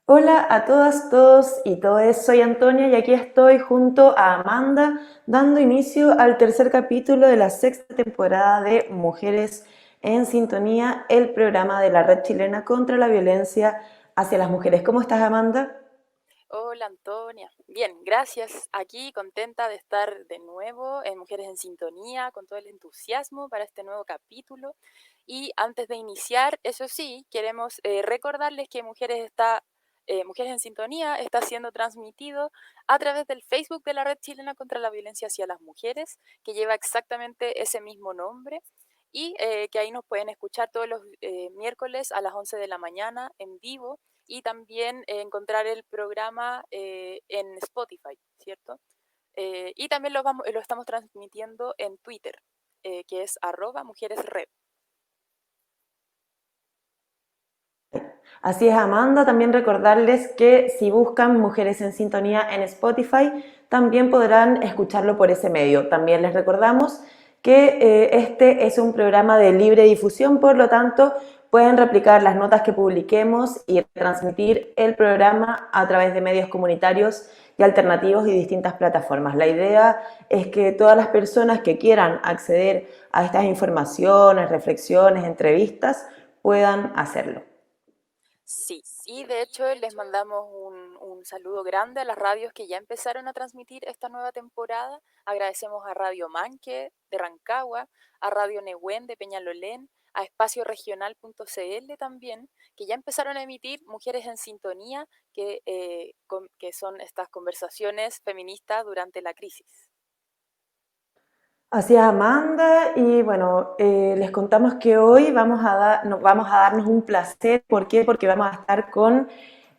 Hola a todas, todos y todes, soy Antonia y aquí estoy junto a Amanda dando inicio al tercer capítulo de la sexta temporada de Mujeres en Sintonía, el programa de la Red Chilena contra la Violencia hacia las Mujeres. ¿Cómo estás, Amanda? Hola Antonia. Bien, gracias. Aquí contenta de estar de nuevo en Mujeres en Sintonía, con todo el entusiasmo para este nuevo capítulo. Y antes de iniciar, eso sí, queremos recordarles que Mujeres en Sintonía está siendo transmitido a través del Facebook de la Red Chilena contra la Violencia hacia las Mujeres, que lleva exactamente ese mismo nombre. Y que ahí nos pueden escuchar todos los miércoles a las 11 de la mañana en vivo y también encontrar el programa en Spotify, ¿cierto? Y también lo estamos transmitiendo en Twitter, que es @mujeresred. Así es, Amanda. También recordarles que si buscan Mujeres en Sintonía en Spotify, también podrán escucharlo por ese medio. También les recordamos que este es un programa de libre difusión, por lo tanto, pueden replicar las notas que publiquemos y transmitir el programa a través de medios comunitarios y alternativos y distintas plataformas. La idea es que todas las personas que quieran acceder a estas informaciones, reflexiones, entrevistas, puedan hacerlo. Sí, y de hecho les mandamos un saludo grande a las radios que ya empezaron a transmitir esta nueva temporada. Agradecemos a Radio Manque de Rancagua, a Radio Nehuen de Peñalolén, a espacioregional.cl también, que ya empezaron a emitir Mujeres en Sintonía, que son estas conversaciones feministas durante la crisis. Así es, Amanda, y bueno, les contamos que hoy vamos a darnos un placer. ¿Por qué? Porque vamos a estar con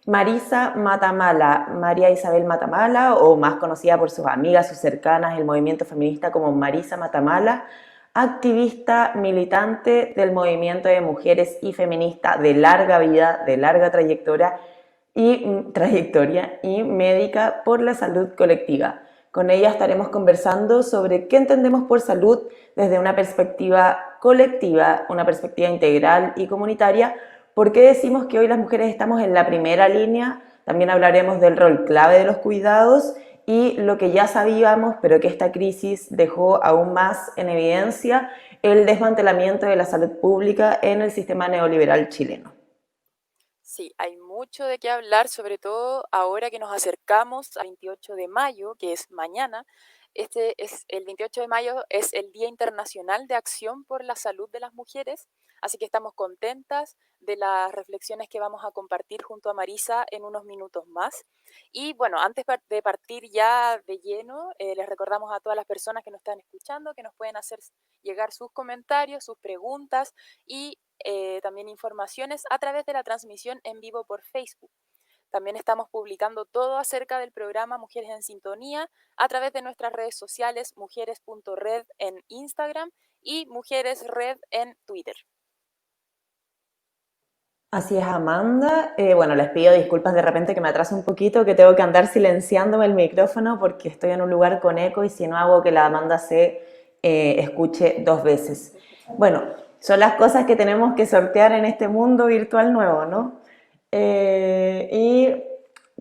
Marisa Matamala, María Isabel Matamala, o más conocida por sus amigas, sus cercanas, el movimiento feminista como Marisa Matamala, activista militante del movimiento de mujeres y feminista de larga vida, de larga trayectoria y médica por la salud colectiva. Con ella estaremos conversando sobre qué entendemos por salud desde una perspectiva colectiva, una perspectiva integral y comunitaria, por qué decimos que hoy las mujeres estamos en la primera línea. También hablaremos del rol clave de los cuidados y lo que ya sabíamos, pero que esta crisis dejó aún más en evidencia, el desmantelamiento de la salud pública en el sistema neoliberal chileno. Sí, hay mucho de qué hablar, sobre todo ahora que nos acercamos al 28 de mayo, que es mañana. El 28 de mayo es el Día Internacional de Acción por la Salud de las Mujeres, así que estamos contentas de las reflexiones que vamos a compartir junto a Marisa en unos minutos más. Y bueno, antes de partir ya de lleno, les recordamos a todas las personas que nos están escuchando que nos pueden hacer llegar sus comentarios, sus preguntas y también informaciones a través de la transmisión en vivo por Facebook. También estamos publicando todo acerca del programa Mujeres en Sintonía a través de nuestras redes sociales mujeres.red en Instagram y mujeresred en Twitter. Así es, Amanda. Bueno, les pido disculpas de repente que me atraso un poquito, que tengo que andar silenciándome el micrófono porque estoy en un lugar con eco y si no hago que la Amanda se escuche dos veces. Bueno, son las cosas que tenemos que sortear en este mundo virtual nuevo, ¿no? Y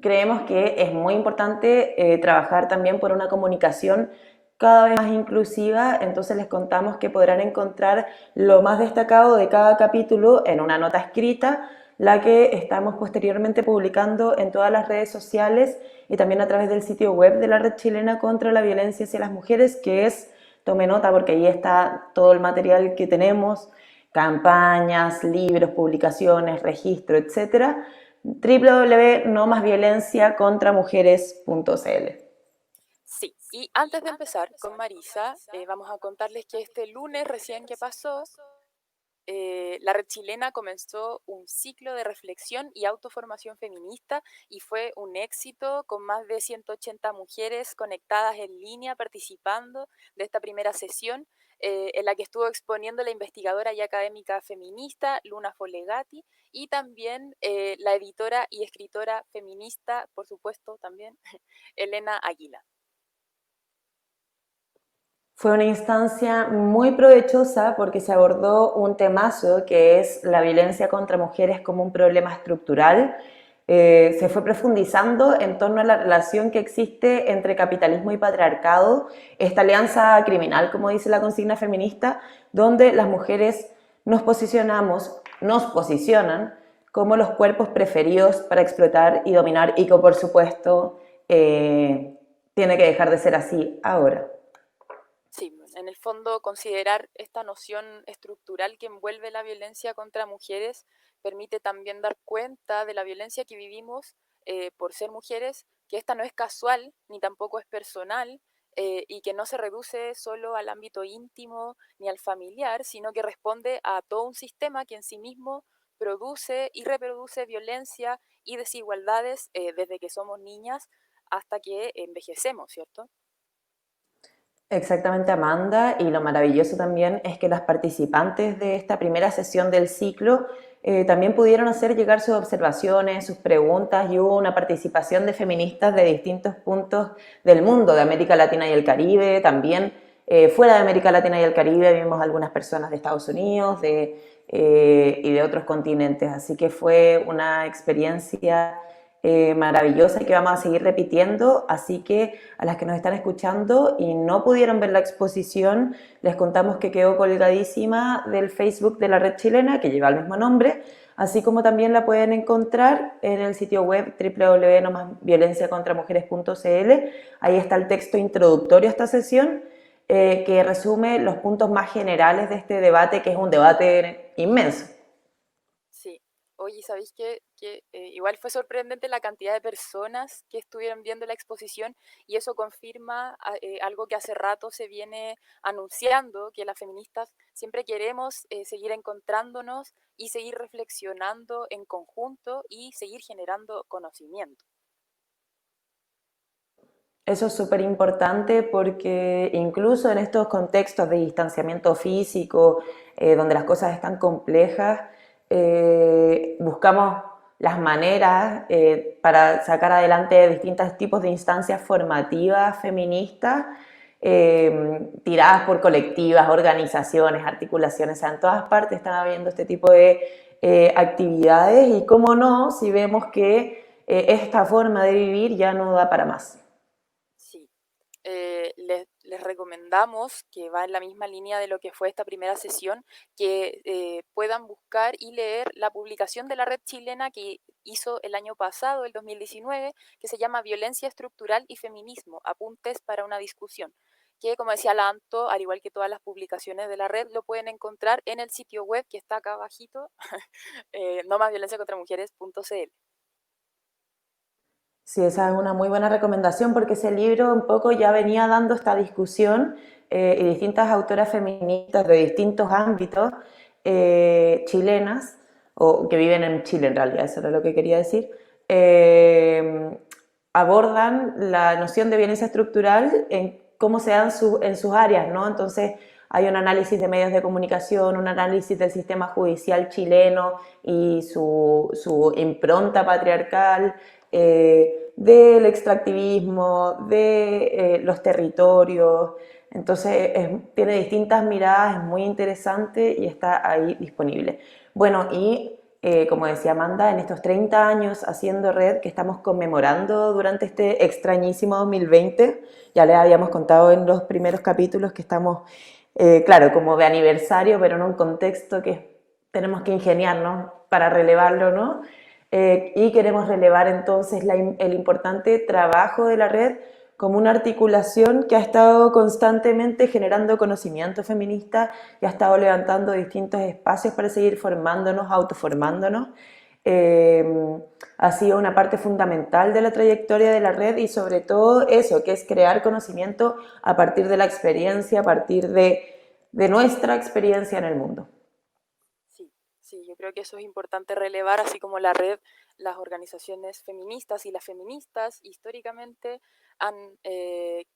creemos que es muy importante trabajar también por una comunicación cada vez más inclusiva. Entonces les contamos que podrán encontrar lo más destacado de cada capítulo en una nota escrita, la que estamos posteriormente publicando en todas las redes sociales y también a través del sitio web de la Red Chilena contra la Violencia hacia las Mujeres, que es, tome nota porque ahí está todo el material que tenemos, campañas, libros, publicaciones, registro, etcétera, www.nomasviolenciacontramujeres.cl. Sí, y antes de empezar con Marisa, vamos a contarles que este lunes recién que pasó, la Red Chilena comenzó un ciclo de reflexión y autoformación feminista y fue un éxito con más de 180 mujeres conectadas en línea participando de esta primera sesión en la que estuvo exponiendo la investigadora y académica feminista Luna Folegati y también la editora y escritora feminista, por supuesto, también Elena Aguila. Fue una instancia muy provechosa porque se abordó un temazo que es la violencia contra mujeres como un problema estructural. Se fue profundizando en torno a la relación que existe entre capitalismo y patriarcado, esta alianza criminal, como dice la consigna feminista, donde las mujeres nos posicionan como los cuerpos preferidos para explotar y dominar y que por supuesto tiene que dejar de ser así ahora. Sí, en el fondo considerar esta noción estructural que envuelve la violencia contra mujeres permite también dar cuenta de la violencia que vivimos por ser mujeres, que esta no es casual ni tampoco es personal y que no se reduce solo al ámbito íntimo ni al familiar, sino que responde a todo un sistema que en sí mismo produce y reproduce violencia y desigualdades desde que somos niñas hasta que envejecemos, ¿cierto? Exactamente, Amanda, y lo maravilloso también es que las participantes de esta primera sesión del ciclo también pudieron hacer llegar sus observaciones, sus preguntas, y hubo una participación de feministas de distintos puntos del mundo, de América Latina y el Caribe, también fuera de América Latina y el Caribe vimos algunas personas de Estados Unidos y de otros continentes, así que fue una experiencia maravillosa y que vamos a seguir repitiendo, así que a las que nos están escuchando y no pudieron ver la exposición, les contamos que quedó colgadísima del Facebook de la red chilena, que lleva el mismo nombre, así como también la pueden encontrar en el sitio web www.nomasviolenciacontramujeres.cl. Ahí está el texto introductorio a esta sesión, que resume los puntos más generales de este debate, que es un debate inmenso. Sí. Oye, ¿sabéis que igual fue sorprendente la cantidad de personas que estuvieron viendo la exposición y eso confirma algo que hace rato se viene anunciando, que las feministas siempre queremos seguir encontrándonos y seguir reflexionando en conjunto y seguir generando conocimiento? Eso es súper importante porque incluso en estos contextos de distanciamiento físico, donde las cosas están complejas, buscamos las maneras para sacar adelante distintos tipos de instancias formativas feministas, tiradas por colectivas, organizaciones, articulaciones, o sea, en todas partes están habiendo este tipo de actividades y cómo no, si vemos que esta forma de vivir ya no da para más. Sí. Les recomendamos, que va en la misma línea de lo que fue esta primera sesión, que puedan buscar y leer la publicación de la red chilena que hizo el año pasado, el 2019, que se llama Violencia Estructural y Feminismo, Apuntes para una Discusión, que como decía la Anto, al igual que todas las publicaciones de la red, lo pueden encontrar en el sitio web que está acá abajito, nomasviolenciacontramujeres.cl. Sí, esa es una muy buena recomendación porque ese libro un poco ya venía dando esta discusión y distintas autoras feministas de distintos ámbitos chilenas, o que viven en Chile en realidad, eso era lo que quería decir, abordan la noción de violencia estructural en cómo se dan en sus áreas, ¿no? Entonces hay un análisis de medios de comunicación, un análisis del sistema judicial chileno y su impronta patriarcal, del extractivismo, de los territorios. Entonces tiene distintas miradas, es muy interesante y está ahí disponible. Bueno, y como decía Amanda, en estos 30 años haciendo red que estamos conmemorando durante este extrañísimo 2020, ya les habíamos contado en los primeros capítulos que estamos, claro, como de aniversario, pero en un contexto que tenemos que ingeniarnos para relevarlo, ¿no? Y queremos relevar entonces el importante trabajo de la red como una articulación que ha estado constantemente generando conocimiento feminista y ha estado levantando distintos espacios para seguir formándonos, autoformándonos. Eh, Ha sido una parte fundamental de la trayectoria de la red y sobre todo eso, que es crear conocimiento a partir de la experiencia, a partir de nuestra experiencia en el mundo. Sí, sí, yo creo que eso es importante relevar, así como la red, las organizaciones feministas y las feministas históricamente han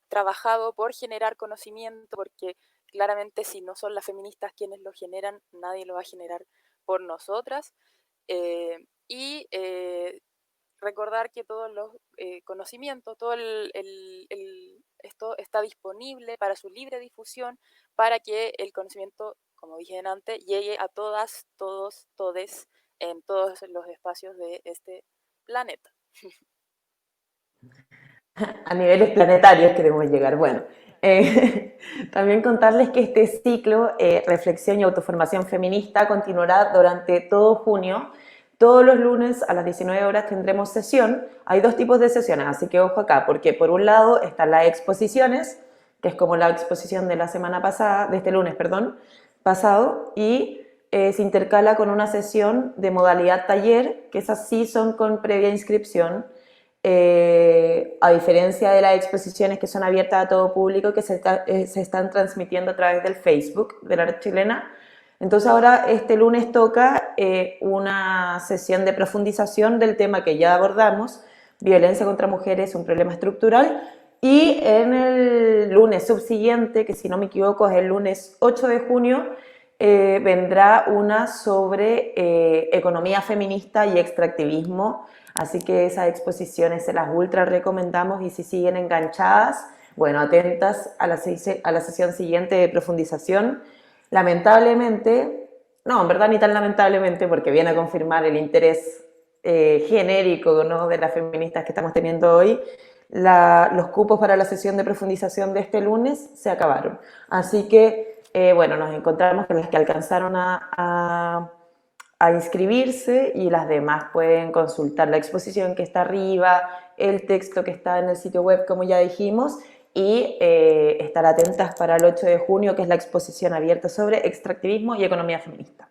trabajado por generar conocimiento, porque claramente si no son las feministas quienes lo generan, nadie lo va a generar por nosotras. Y recordar que todos los conocimientos, todo esto está disponible para su libre difusión, para que el conocimiento, como dije antes, llegue a todas, todos, todes, en todos los espacios de este planeta. A niveles planetarios queremos llegar. Bueno, también contarles que este ciclo, Reflexión y Autoformación Feminista, continuará durante todo junio. Todos los lunes a las 19 horas tendremos sesión. Hay dos tipos de sesiones, así que ojo acá, porque por un lado están las exposiciones, que es como la exposición de la semana pasada, de este lunes, perdón, pasado, y se intercala con una sesión de modalidad taller, que esas sí son con previa inscripción, a diferencia de las exposiciones que son abiertas a todo público, que se están transmitiendo a través del Facebook de la Red Chilena. Entonces ahora este lunes toca una sesión de profundización del tema que ya abordamos, violencia contra mujeres, un problema estructural, y en el lunes subsiguiente, que si no me equivoco es el lunes 8 de junio, vendrá una sobre economía feminista y extractivismo. Así que esas exposiciones se las ultra recomendamos, y si siguen enganchadas, bueno, atentas a la sesión siguiente de profundización. Lamentablemente, no, en verdad ni tan lamentablemente, porque viene a confirmar el interés genérico, ¿no?, de las feministas que estamos teniendo hoy, los cupos para la sesión de profundización de este lunes se acabaron. Así que, bueno, nos encontramos con las que alcanzaron a inscribirse, y las demás pueden consultar la exposición que está arriba, el texto que está en el sitio web, como ya dijimos, y estar atentas para el 8 de junio, que es la exposición abierta sobre extractivismo y economía feminista.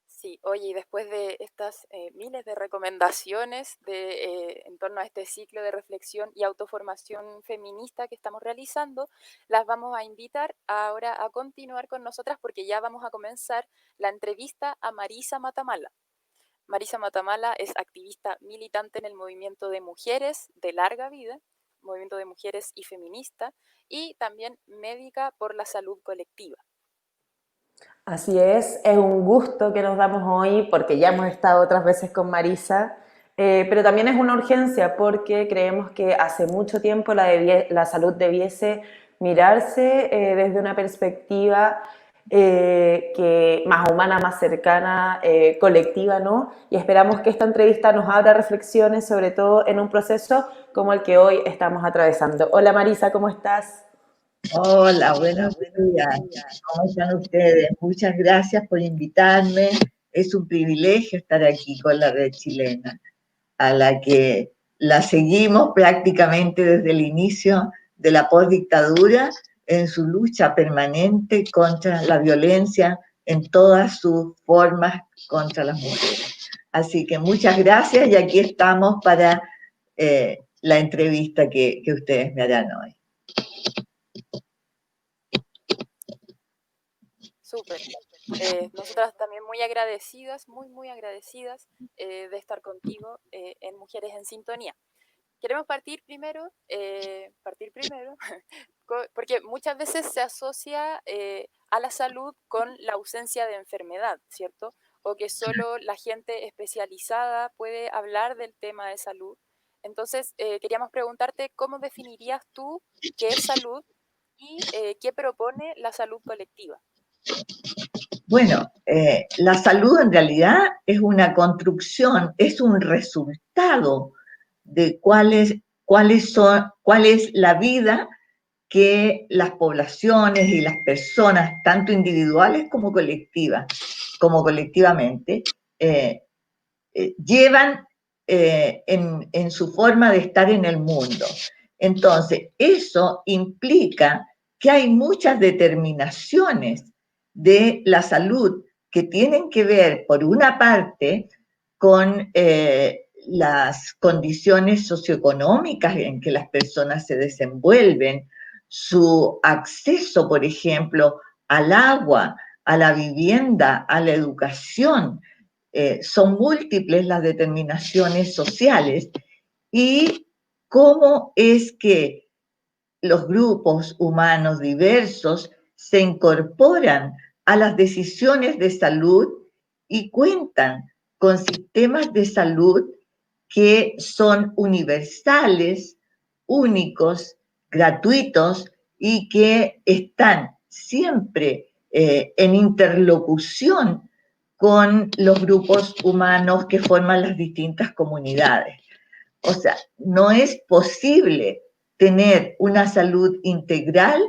Sí, oye, y después de estas miles de recomendaciones en torno a este ciclo de reflexión y autoformación feminista que estamos realizando, las vamos a invitar ahora a continuar con nosotras, porque ya vamos a comenzar la entrevista a Marisa Matamala. Marisa Matamala es activista militante en el movimiento de mujeres de larga vida, movimiento de mujeres y feminista, y también médica por la salud colectiva. Así es un gusto que nos damos hoy, porque ya hemos estado otras veces con Marisa, pero también es una urgencia, porque creemos que hace mucho tiempo la salud debiese mirarse desde una perspectiva más humana, más cercana, colectiva, ¿no? Y esperamos que esta entrevista nos abra reflexiones, sobre todo en un proceso como el que hoy estamos atravesando. Hola Marisa, ¿cómo estás? Hola, buenos días. ¿Cómo están ustedes? Muchas gracias por invitarme. Es un privilegio estar aquí con la Red Chilena, a la que la seguimos prácticamente desde el inicio de la postdictadura en su lucha permanente contra la violencia en todas sus formas contra las mujeres. Así que muchas gracias, y aquí estamos para la entrevista que ustedes me harán hoy. Súper. Nosotras también muy agradecidas, muy agradecidas de estar contigo en Mujeres en Sintonía. Queremos partir primero, porque muchas veces se asocia a la salud con la ausencia de enfermedad, ¿cierto? O que solo la gente especializada puede hablar del tema de salud. Entonces, queríamos preguntarte cómo definirías tú qué es salud y qué propone la salud colectiva. Bueno, la salud en realidad es una construcción, es un resultado de cuál es la vida que las poblaciones y las personas, tanto individuales como colectivamente, llevan en su forma de estar en el mundo. Entonces, eso implica que hay muchas determinaciones de la salud que tienen que ver, por una parte, con las condiciones socioeconómicas en que las personas se desenvuelven, su acceso, por ejemplo, al agua, a la vivienda, a la educación. Son múltiples las determinaciones sociales, y cómo es que los grupos humanos diversos se incorporan a las decisiones de salud y cuentan con sistemas de salud que son universales, únicos, gratuitos y que están siempre en interlocución con los grupos humanos que forman las distintas comunidades. O sea, no es posible tener una salud integral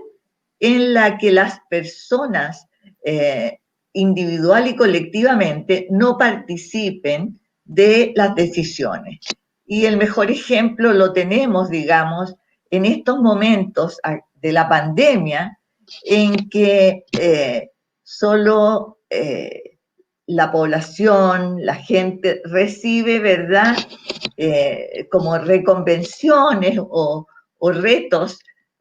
en la que las personas individual y colectivamente no participen de las decisiones. Y el mejor ejemplo lo tenemos, digamos, en estos momentos de la pandemia, en que solo la población, la gente recibe, ¿verdad?, como reconvenciones o retos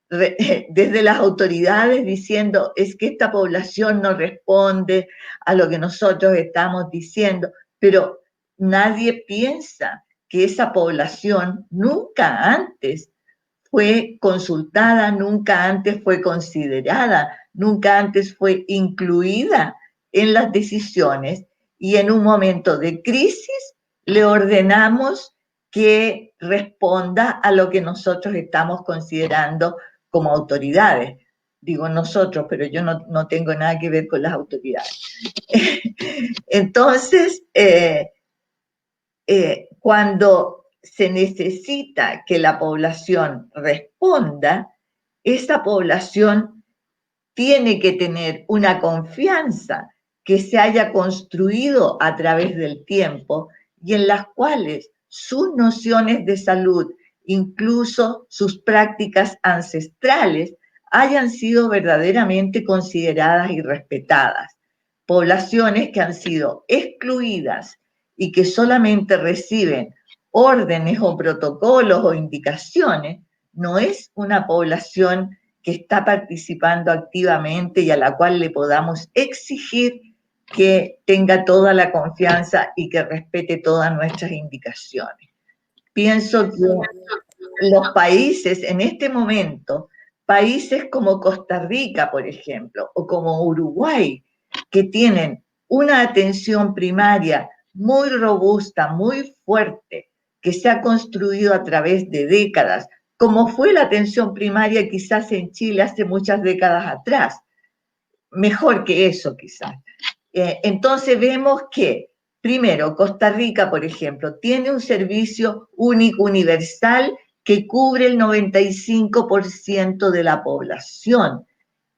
desde las autoridades diciendo es que esta población no responde a lo que nosotros estamos diciendo, pero nadie piensa que esa población nunca antes fue consultada, nunca antes fue considerada, nunca antes fue incluida en las decisiones y en un momento de crisis le ordenamos que responda a lo que nosotros estamos considerando como autoridades. Digo nosotros, pero yo no tengo nada que ver con las autoridades. Entonces, cuando se necesita que la población responda, esa población tiene que tener una confianza que se haya construido a través del tiempo y en las cuales sus nociones de salud, incluso sus prácticas ancestrales, hayan sido verdaderamente consideradas y respetadas. Poblaciones que han sido excluidas y que solamente reciben órdenes o protocolos o indicaciones, no es una población que está participando activamente y a la cual le podamos exigir que tenga toda la confianza y que respete todas nuestras indicaciones. Pienso que los países en este momento, países como Costa Rica, por ejemplo, o como Uruguay, que tienen una atención primaria muy robusta, muy fuerte, que se ha construido a través de décadas, como fue la atención primaria quizás en Chile hace muchas décadas atrás, mejor que eso quizás. Entonces vemos que, primero, Costa Rica, por ejemplo, tiene un servicio único universal que cubre el 95% de la población.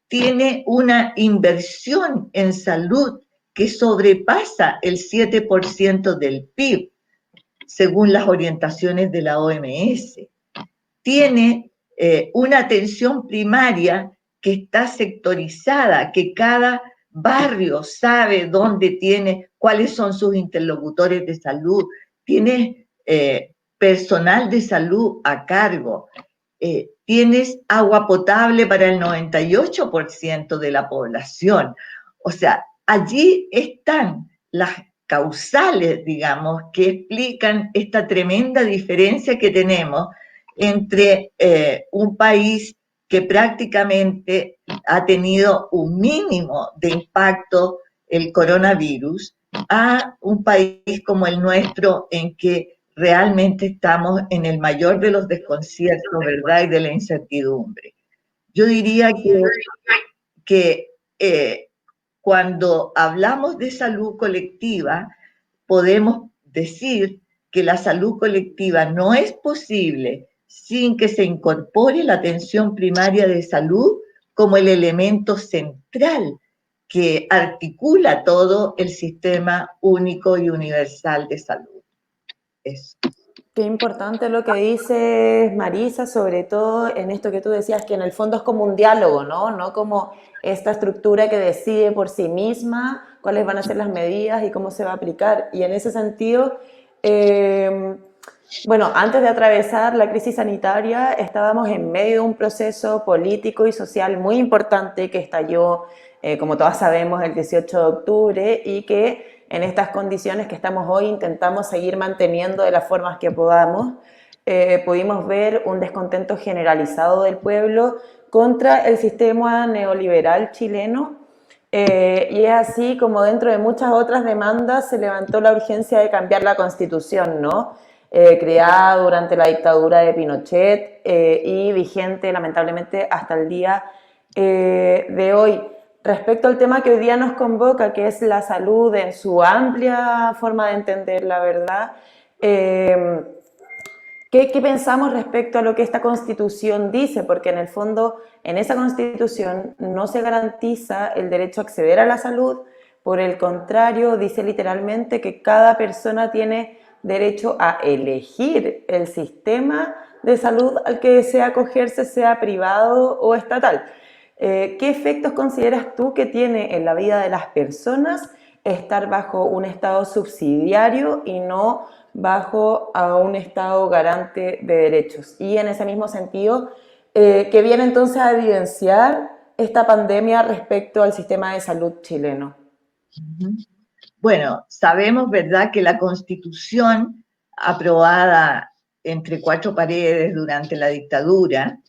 Tiene una inversión en salud que sobrepasa el 7% del PIB, según las orientaciones de la OMS. Tiene una atención primaria que está sectorizada, que cada barrio sabe dónde tiene, cuáles son sus interlocutores de salud, tiene personal de salud a cargo, tienes agua potable para el 98% de la población. O sea, allí están las causales, digamos, que explican esta tremenda diferencia que tenemos entre un país que prácticamente ha tenido un mínimo de impacto el coronavirus a un país como el nuestro en que realmente estamos en el mayor de los desconciertos, ¿verdad? Y de la incertidumbre. Yo diría que cuando hablamos de salud colectiva, podemos decir que la salud colectiva no es posible sin que se incorpore la atención primaria de salud como el elemento central que articula todo el sistema único y universal de salud. Eso. Qué importante lo que dices, Marisa, sobre todo en esto que tú decías, que en el fondo es como un diálogo, ¿no? No como esta estructura que decide por sí misma cuáles van a ser las medidas y cómo se va a aplicar. Y en ese sentido, bueno, antes de atravesar la crisis sanitaria, estábamos en medio de un proceso político y social muy importante que estalló, como todas sabemos, el 18 de octubre y que en estas condiciones que estamos hoy intentamos seguir manteniendo de las formas que podamos. Pudimos ver un descontento generalizado del pueblo contra el sistema neoliberal chileno, y es así como dentro de muchas otras demandas se levantó la urgencia de cambiar la Constitución, ¿no? creada durante la dictadura de Pinochet y vigente lamentablemente hasta el día de hoy. Respecto al tema que hoy día nos convoca, que es la salud en su amplia forma de entender la verdad, ¿qué pensamos respecto a lo que esta Constitución dice? Porque en el fondo, en esa Constitución no se garantiza el derecho a acceder a la salud, por el contrario, dice literalmente que cada persona tiene derecho a elegir el sistema de salud al que desea acogerse, sea privado o estatal. ¿Qué efectos consideras tú que tiene en la vida de las personas estar bajo un Estado subsidiario y no bajo a un Estado garante de derechos? Y en ese mismo sentido, ¿qué viene entonces a evidenciar esta pandemia respecto al sistema de salud chileno? Bueno, sabemos, ¿verdad?, que la Constitución aprobada entre cuatro paredes durante la dictadura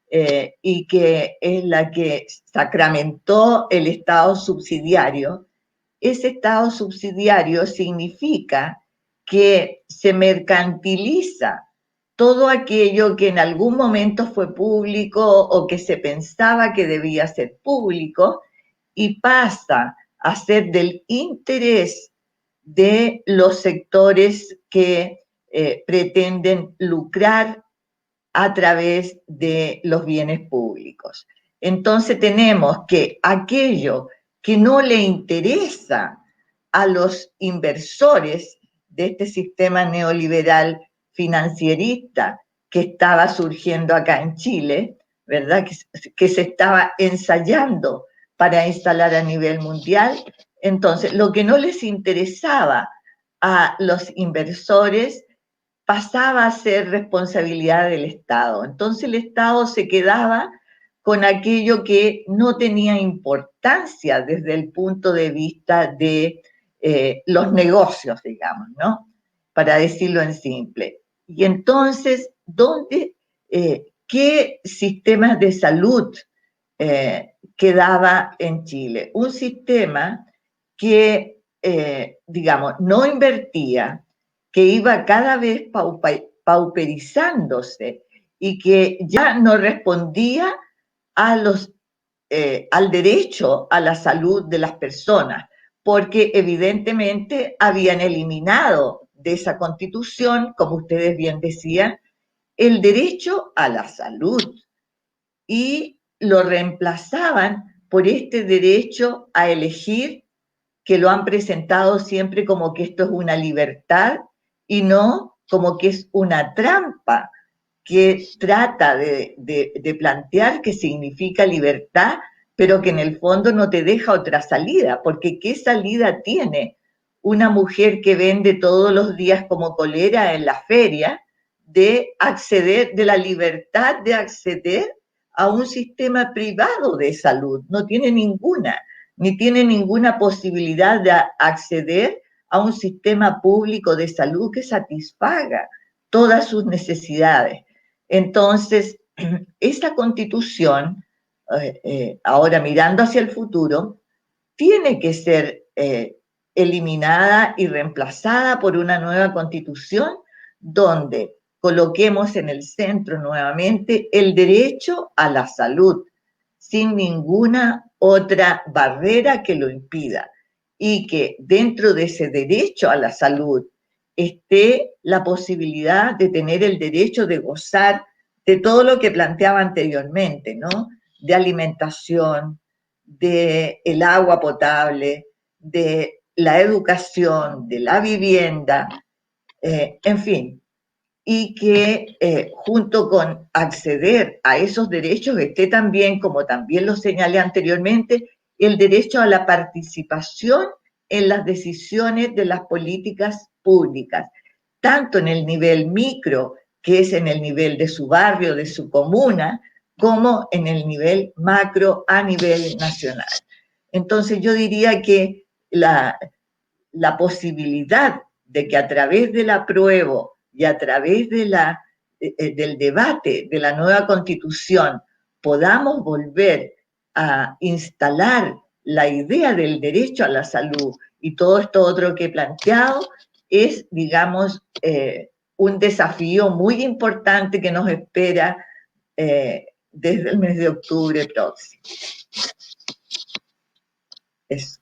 y que es la que sacramentó el Estado subsidiario, ese Estado subsidiario significa que se mercantiliza todo aquello que en algún momento fue público o que se pensaba que debía ser público y pasa a ser del interés de los sectores que pretenden lucrar a través de los bienes públicos. Entonces tenemos que aquello que no le interesa a los inversores de este sistema neoliberal financierista que estaba surgiendo acá en Chile, ¿verdad? Que se estaba ensayando para instalar a nivel mundial. Entonces, lo que no les interesaba a los inversores pasaba a ser responsabilidad del Estado. Entonces el Estado se quedaba con aquello que no tenía importancia desde el punto de vista de los negocios, digamos, ¿no? Para decirlo en simple. Y entonces, ¿qué sistemas de salud quedaba en Chile? Un sistema que, digamos, no invertía, que iba cada vez pauperizándose y que ya no respondía al derecho a la salud de las personas, porque evidentemente habían eliminado de esa constitución, como ustedes bien decían, el derecho a la salud y lo reemplazaban por este derecho a elegir, que lo han presentado siempre como que esto es una libertad y no como que es una trampa que trata de plantear que significa libertad, pero que en el fondo no te deja otra salida, porque ¿qué salida tiene una mujer que vende todos los días como colera en la feria de acceder, de la libertad de acceder a un sistema privado de salud? No tiene ninguna, ni tiene ninguna posibilidad de acceder a un sistema público de salud que satisfaga todas sus necesidades. Entonces, esta constitución, ahora mirando hacia el futuro, tiene que ser eliminada y reemplazada por una nueva constitución donde coloquemos en el centro nuevamente el derecho a la salud, sin ninguna otra barrera que lo impida, y que dentro de ese derecho a la salud esté la posibilidad de tener el derecho de gozar de todo lo que planteaba anteriormente, ¿no? De alimentación, de el agua potable, de la educación, de la vivienda, en fin, y que junto con acceder a esos derechos esté también, como también lo señalé anteriormente, el derecho a la participación en las decisiones de las políticas públicas, tanto en el nivel micro, que es en el nivel de su barrio, de su comuna, como en el nivel macro a nivel nacional. Entonces yo diría que la posibilidad de que a través del apruebo y a través del debate de la nueva constitución podamos volver a instalar la idea del derecho a la salud y todo esto otro que he planteado es, digamos, un desafío muy importante que nos espera desde el mes de octubre próximo. Eso.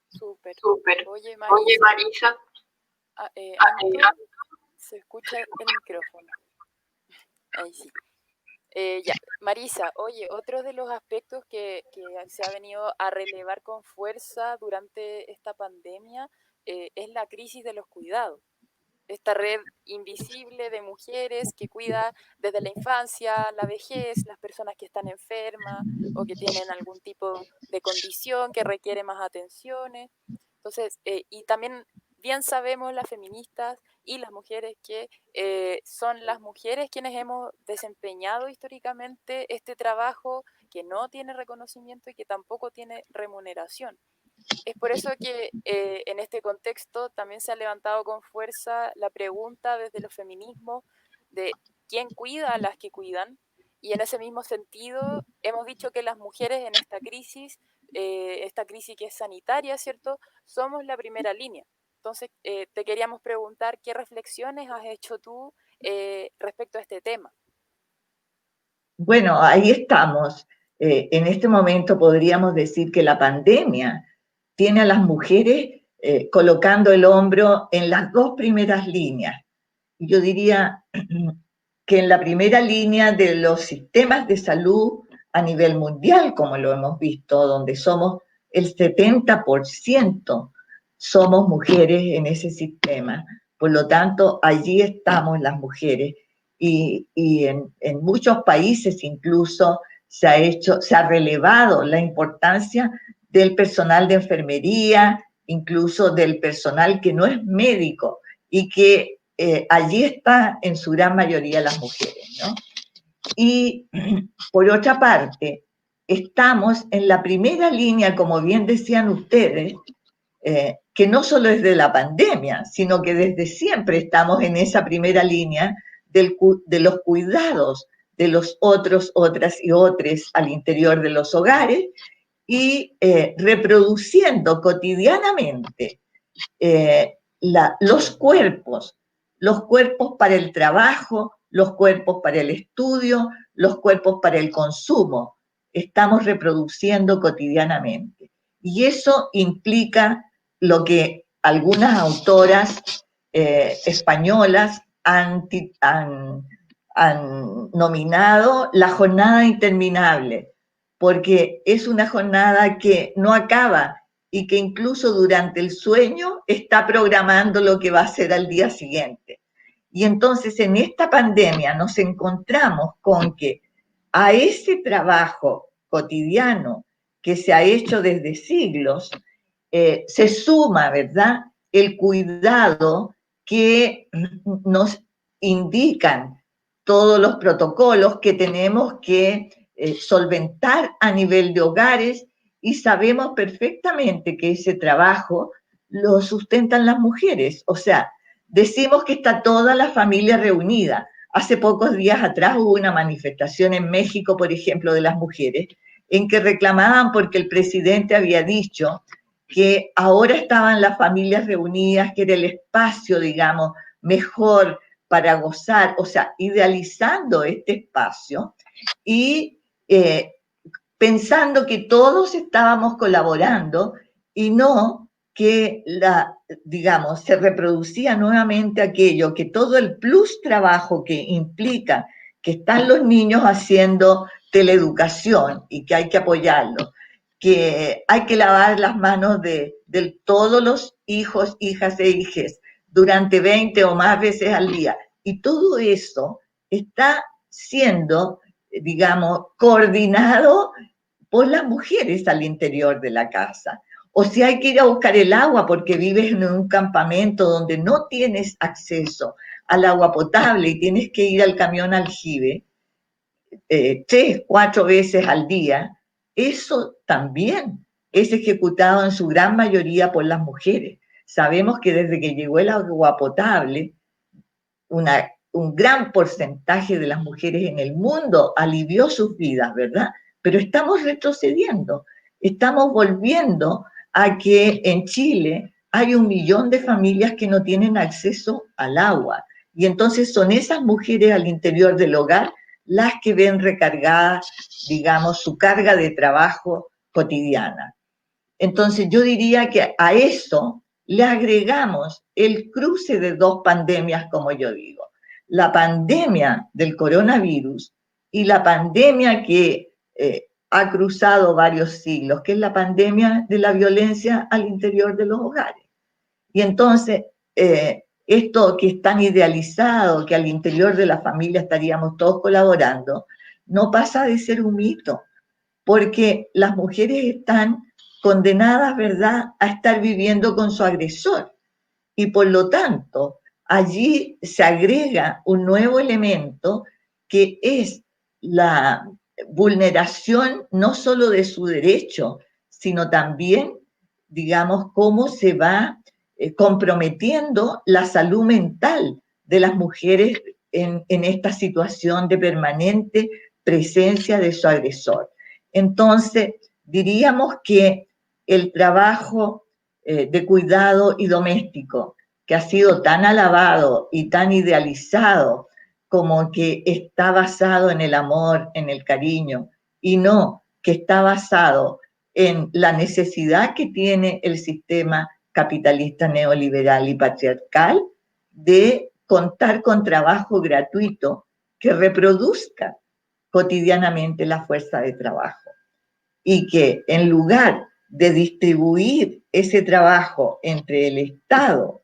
Súper. Súper. Oye, Oye, Marisa, Marisa, Anto, se escucha el micrófono. Ahí sí. Ya, Marisa, oye, otro de los aspectos que se ha venido a relevar con fuerza durante esta pandemia es la crisis de los cuidados. Esta red invisible de mujeres que cuida desde la infancia, la vejez, las personas que están enfermas o que tienen algún tipo de condición que requiere más atenciones. Entonces, y también bien sabemos las feministas y las mujeres que son las mujeres quienes hemos desempeñado históricamente este trabajo que no tiene reconocimiento y que tampoco tiene remuneración. Es por eso que en este contexto también se ha levantado con fuerza la pregunta desde los feminismos de quién cuida a las que cuidan. Y en ese mismo sentido hemos dicho que las mujeres en esta crisis que es sanitaria, ¿cierto? Somos la primera línea. Entonces te queríamos preguntar qué reflexiones has hecho tú respecto a este tema. Bueno, ahí estamos. En este momento podríamos decir que la pandemia tiene a las mujeres colocando el hombro en las dos primeras líneas. Yo diría que en la primera línea de los sistemas de salud a nivel mundial, como lo hemos visto, donde somos el 70% somos mujeres en ese sistema. Por lo tanto, allí estamos las mujeres. Y en muchos países incluso se ha relevado la importancia del personal de enfermería, incluso del personal que no es médico y que allí está en su gran mayoría las mujeres, ¿no? Y por otra parte, estamos en la primera línea, como bien decían ustedes, que no solo es de la pandemia, sino que desde siempre estamos en esa primera línea de los cuidados de los otros, otras y otros al interior de los hogares y reproduciendo cotidianamente los cuerpos para el trabajo, los cuerpos para el estudio, los cuerpos para el consumo. Estamos reproduciendo cotidianamente. Y eso implica lo que algunas autoras españolas han nominado la jornada interminable, porque es una jornada que no acaba y que incluso durante el sueño está programando lo que va a ser al día siguiente. Y entonces en esta pandemia nos encontramos con que a ese trabajo cotidiano que se ha hecho desde siglos, se suma, ¿verdad?, el cuidado que nos indican todos los protocolos que tenemos que solventar a nivel de hogares, y sabemos perfectamente que ese trabajo lo sustentan las mujeres. O sea, decimos que está toda la familia reunida. Hace pocos días atrás hubo una manifestación en México, por ejemplo, de las mujeres, en que reclamaban porque el presidente había dicho que ahora estaban las familias reunidas, que era el espacio, digamos, mejor para gozar, o sea, idealizando este espacio y pensando que todos estábamos colaborando y no que digamos, se reproducía nuevamente aquello, que todo el plus trabajo que implica que están los niños haciendo teleeducación y que hay que apoyarlo, que hay que lavar las manos de todos los hijos, hijas e hijes durante 20 o más veces al día. Y todo eso está siendo, digamos, coordinado por las mujeres al interior de la casa. O si hay que ir a buscar el agua porque vives en un campamento donde no tienes acceso al agua potable y tienes que ir al camión aljibe 3, 4 veces al día, eso también es ejecutado en su gran mayoría por las mujeres. Sabemos que desde que llegó el agua potable, un gran porcentaje de las mujeres en el mundo alivió sus vidas, ¿verdad? Pero estamos retrocediendo, estamos volviendo a que en Chile hay 1 millón de familias que no tienen acceso al agua. Y entonces son esas mujeres al interior del hogar las que ven recargada, digamos, su carga de trabajo cotidiana. Entonces yo diría que a eso le agregamos el cruce de 2 pandemias, como yo digo. La pandemia del coronavirus y la pandemia que ha cruzado varios siglos, que es la pandemia de la violencia al interior de los hogares. Y entonces, esto que es tan idealizado, que al interior de la familia estaríamos todos colaborando, no pasa de ser un mito, porque las mujeres están condenadas, ¿verdad?, a estar viviendo con su agresor. Y por lo tanto, allí se agrega un nuevo elemento que es la vulneración no solo de su derecho, sino también, digamos, cómo se va comprometiendo la salud mental de las mujeres en esta situación de permanente presencia de su agresor. Entonces, diríamos que el trabajo de cuidado y doméstico, que ha sido tan alabado y tan idealizado como que está basado en el amor, en el cariño, y no que está basado en la necesidad que tiene el sistema capitalista neoliberal y patriarcal de contar con trabajo gratuito que reproduzca cotidianamente la fuerza de trabajo y que en lugar de distribuir ese trabajo entre el Estado,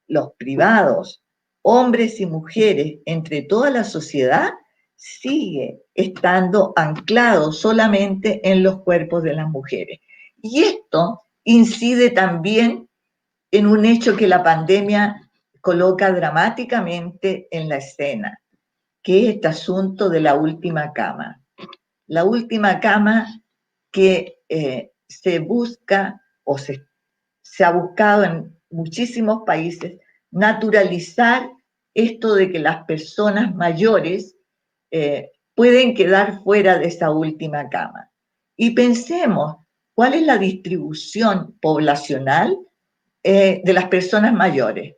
los privados, hombres y mujeres, entre toda la sociedad, sigue estando anclado solamente en los cuerpos de las mujeres. Y esto incide también en un hecho que la pandemia coloca dramáticamente en la escena, que es este asunto de la última cama. La última cama que se busca o se ha buscado en muchísimos países naturalizar esto de que las personas mayores pueden quedar fuera de esa última cama. Y pensemos, ¿cuál es la distribución poblacional de las personas mayores?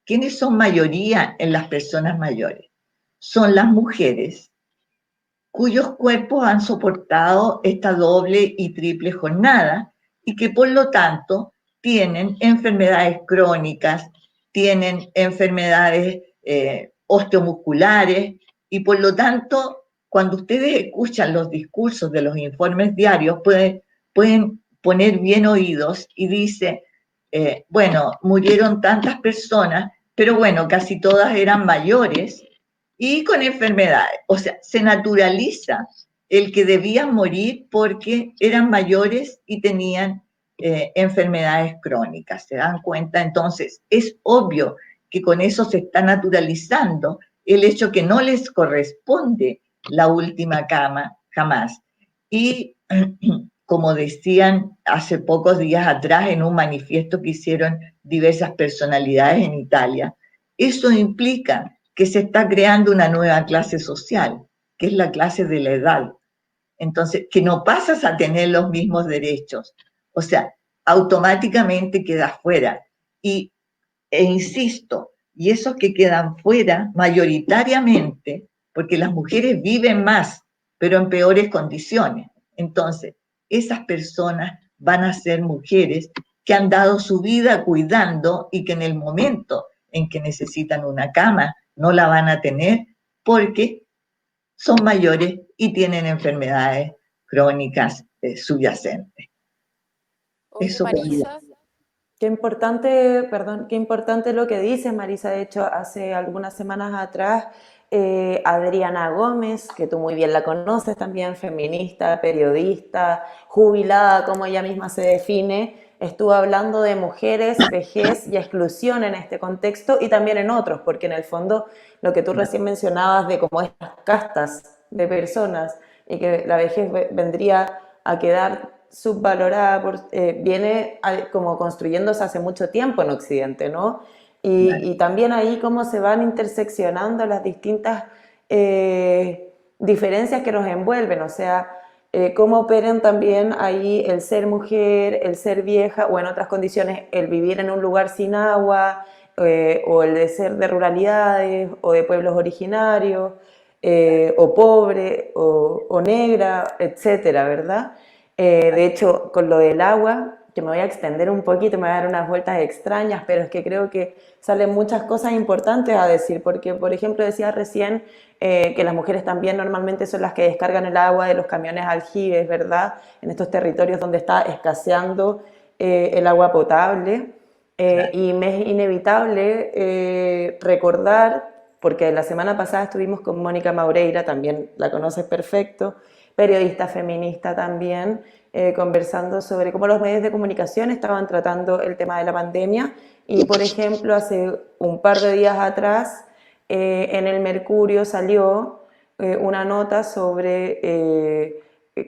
¿Quiénes son mayoría en las personas mayores? Son las mujeres cuyos cuerpos han soportado esta doble y triple jornada y que por lo tanto tienen enfermedades crónicas, tienen enfermedades osteomusculares y por lo tanto cuando ustedes escuchan los discursos de los informes diarios pueden poner bien oídos y dice, bueno, murieron tantas personas, pero bueno, casi todas eran mayores y con enfermedades. O sea, se naturaliza el que debían morir porque eran mayores y tenían enfermedades crónicas. ¿Se dan cuenta? Entonces, es obvio que con eso se está naturalizando el hecho que no les corresponde la última cama jamás. Y como decían hace pocos días atrás en un manifiesto que hicieron diversas personalidades en Italia, eso implica que se está creando una nueva clase social, que es la clase de la edad. Entonces, que no pasas a tener los mismos derechos. O sea, automáticamente quedas fuera. Insisto, y esos que quedan fuera, mayoritariamente, porque las mujeres viven más, pero en peores condiciones. Entonces, esas personas van a ser mujeres que han dado su vida cuidando y que en el momento en que necesitan una cama no la van a tener porque son mayores y tienen enfermedades crónicas subyacentes. Oye, Eso podría. Marisa, Qué importante, perdón, qué importante lo que dices, Marisa. De hecho, hace algunas semanas atrás, Adriana Gómez, que tú muy bien la conoces también, feminista, periodista, jubilada, como ella misma se define, estuvo hablando de mujeres, vejez y exclusión en este contexto y también en otros, porque en el fondo lo que tú recién mencionabas de cómo estas castas de personas y que la vejez vendría a quedar subvalorada, viene como construyéndose hace mucho tiempo en Occidente, ¿no? Y también ahí cómo se van interseccionando las distintas diferencias que nos envuelven, o sea, cómo operan también ahí el ser mujer, el ser vieja o en otras condiciones el vivir en un lugar sin agua o el de ser de ruralidades o de pueblos originarios o pobre o negra, etcétera, ¿verdad? De hecho, con lo del agua, que me voy a extender un poquito, me voy a dar unas vueltas extrañas, pero es que creo que salen muchas cosas importantes a decir, porque por ejemplo decía recién que las mujeres también normalmente son las que descargan el agua de los camiones aljibes, ¿verdad? En estos territorios donde está escaseando el agua potable. Y me es inevitable recordar, porque la semana pasada estuvimos con Mónica Maureira, también la conoces perfecto, periodista feminista también, conversando sobre cómo los medios de comunicación estaban tratando el tema de la pandemia. Y, por ejemplo, hace un par de días atrás, en el Mercurio salió una nota sobre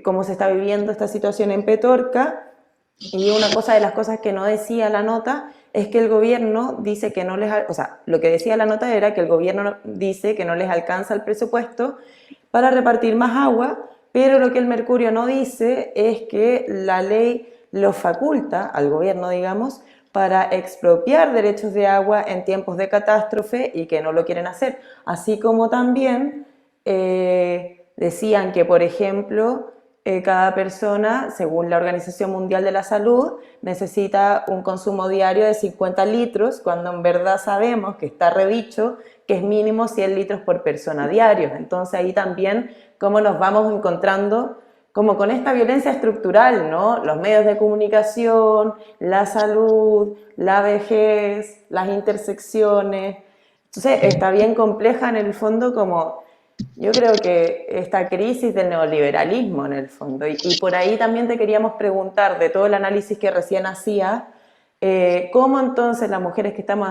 cómo se está viviendo esta situación en Petorca, y una cosa de las cosas que no decía la nota es que el gobierno dice que no les, o sea, lo que decía la nota era que el gobierno dice que no les alcanza el presupuesto para repartir más agua, pero lo que el Mercurio no dice es que la ley lo faculta al gobierno, digamos, para expropiar derechos de agua en tiempos de catástrofe y que no lo quieren hacer. Así como también decían que, por ejemplo, cada persona, según la Organización Mundial de la Salud, necesita un consumo diario de 50 litros, cuando en verdad sabemos que está redicho, que es mínimo 100 litros por persona diarios. Entonces ahí también cómo nos vamos encontrando como con esta violencia estructural, ¿no? Los medios de comunicación, la salud, la vejez, las intersecciones. Entonces está bien compleja en el fondo como yo creo que esta crisis del neoliberalismo en el fondo, y por ahí también te queríamos preguntar de todo el análisis que recién hacía, cómo entonces las mujeres que estamos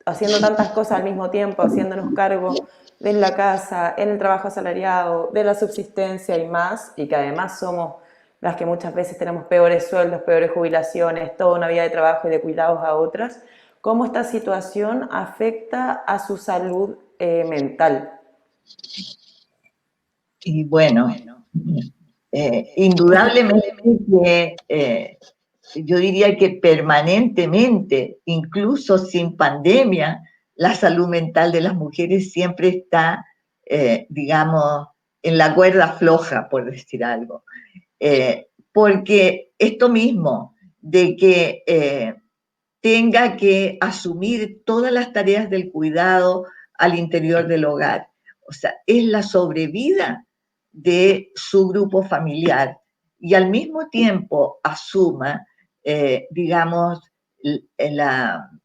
haciendo tantas cosas al mismo tiempo, haciéndonos cargo de la casa, en el trabajo asalariado, de la subsistencia y más, y que además somos las que muchas veces tenemos peores sueldos, peores jubilaciones, toda una vida de trabajo y de cuidados a otras, cómo esta situación afecta a su salud mental. Y bueno, indudablemente que yo diría que permanentemente, incluso sin pandemia, la salud mental de las mujeres siempre está, digamos, en la cuerda floja, por decir algo. Porque esto mismo, de que tenga que asumir todas las tareas del cuidado al interior del hogar, o sea, es la sobrevida de su grupo familiar y al mismo tiempo asuma, digamos,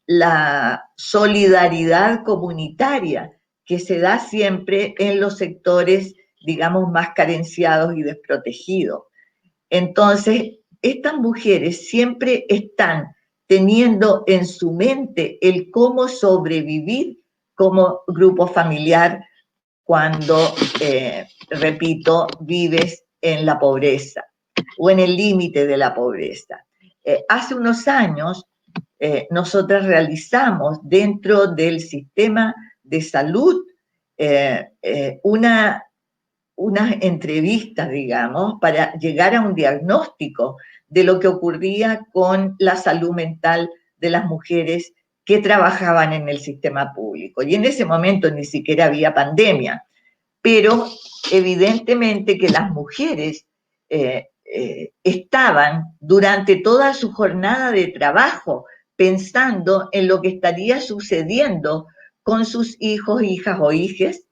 la solidaridad comunitaria que se da siempre en los sectores, digamos, más carenciados y desprotegidos. Entonces, estas mujeres siempre están teniendo en su mente el cómo sobrevivir como grupo familiar cuando, repito, vives en la pobreza o en el límite de la pobreza. Hace unos años, nosotras realizamos dentro del sistema de salud unas entrevistas, digamos, para llegar a un diagnóstico de lo que ocurría con la salud mental de las mujeres que trabajaban en el sistema público. Y en ese momento ni siquiera había pandemia, pero evidentemente que las mujeres estaban durante toda su jornada de trabajo pensando en lo que estaría sucediendo con sus hijos, hijas o hijes,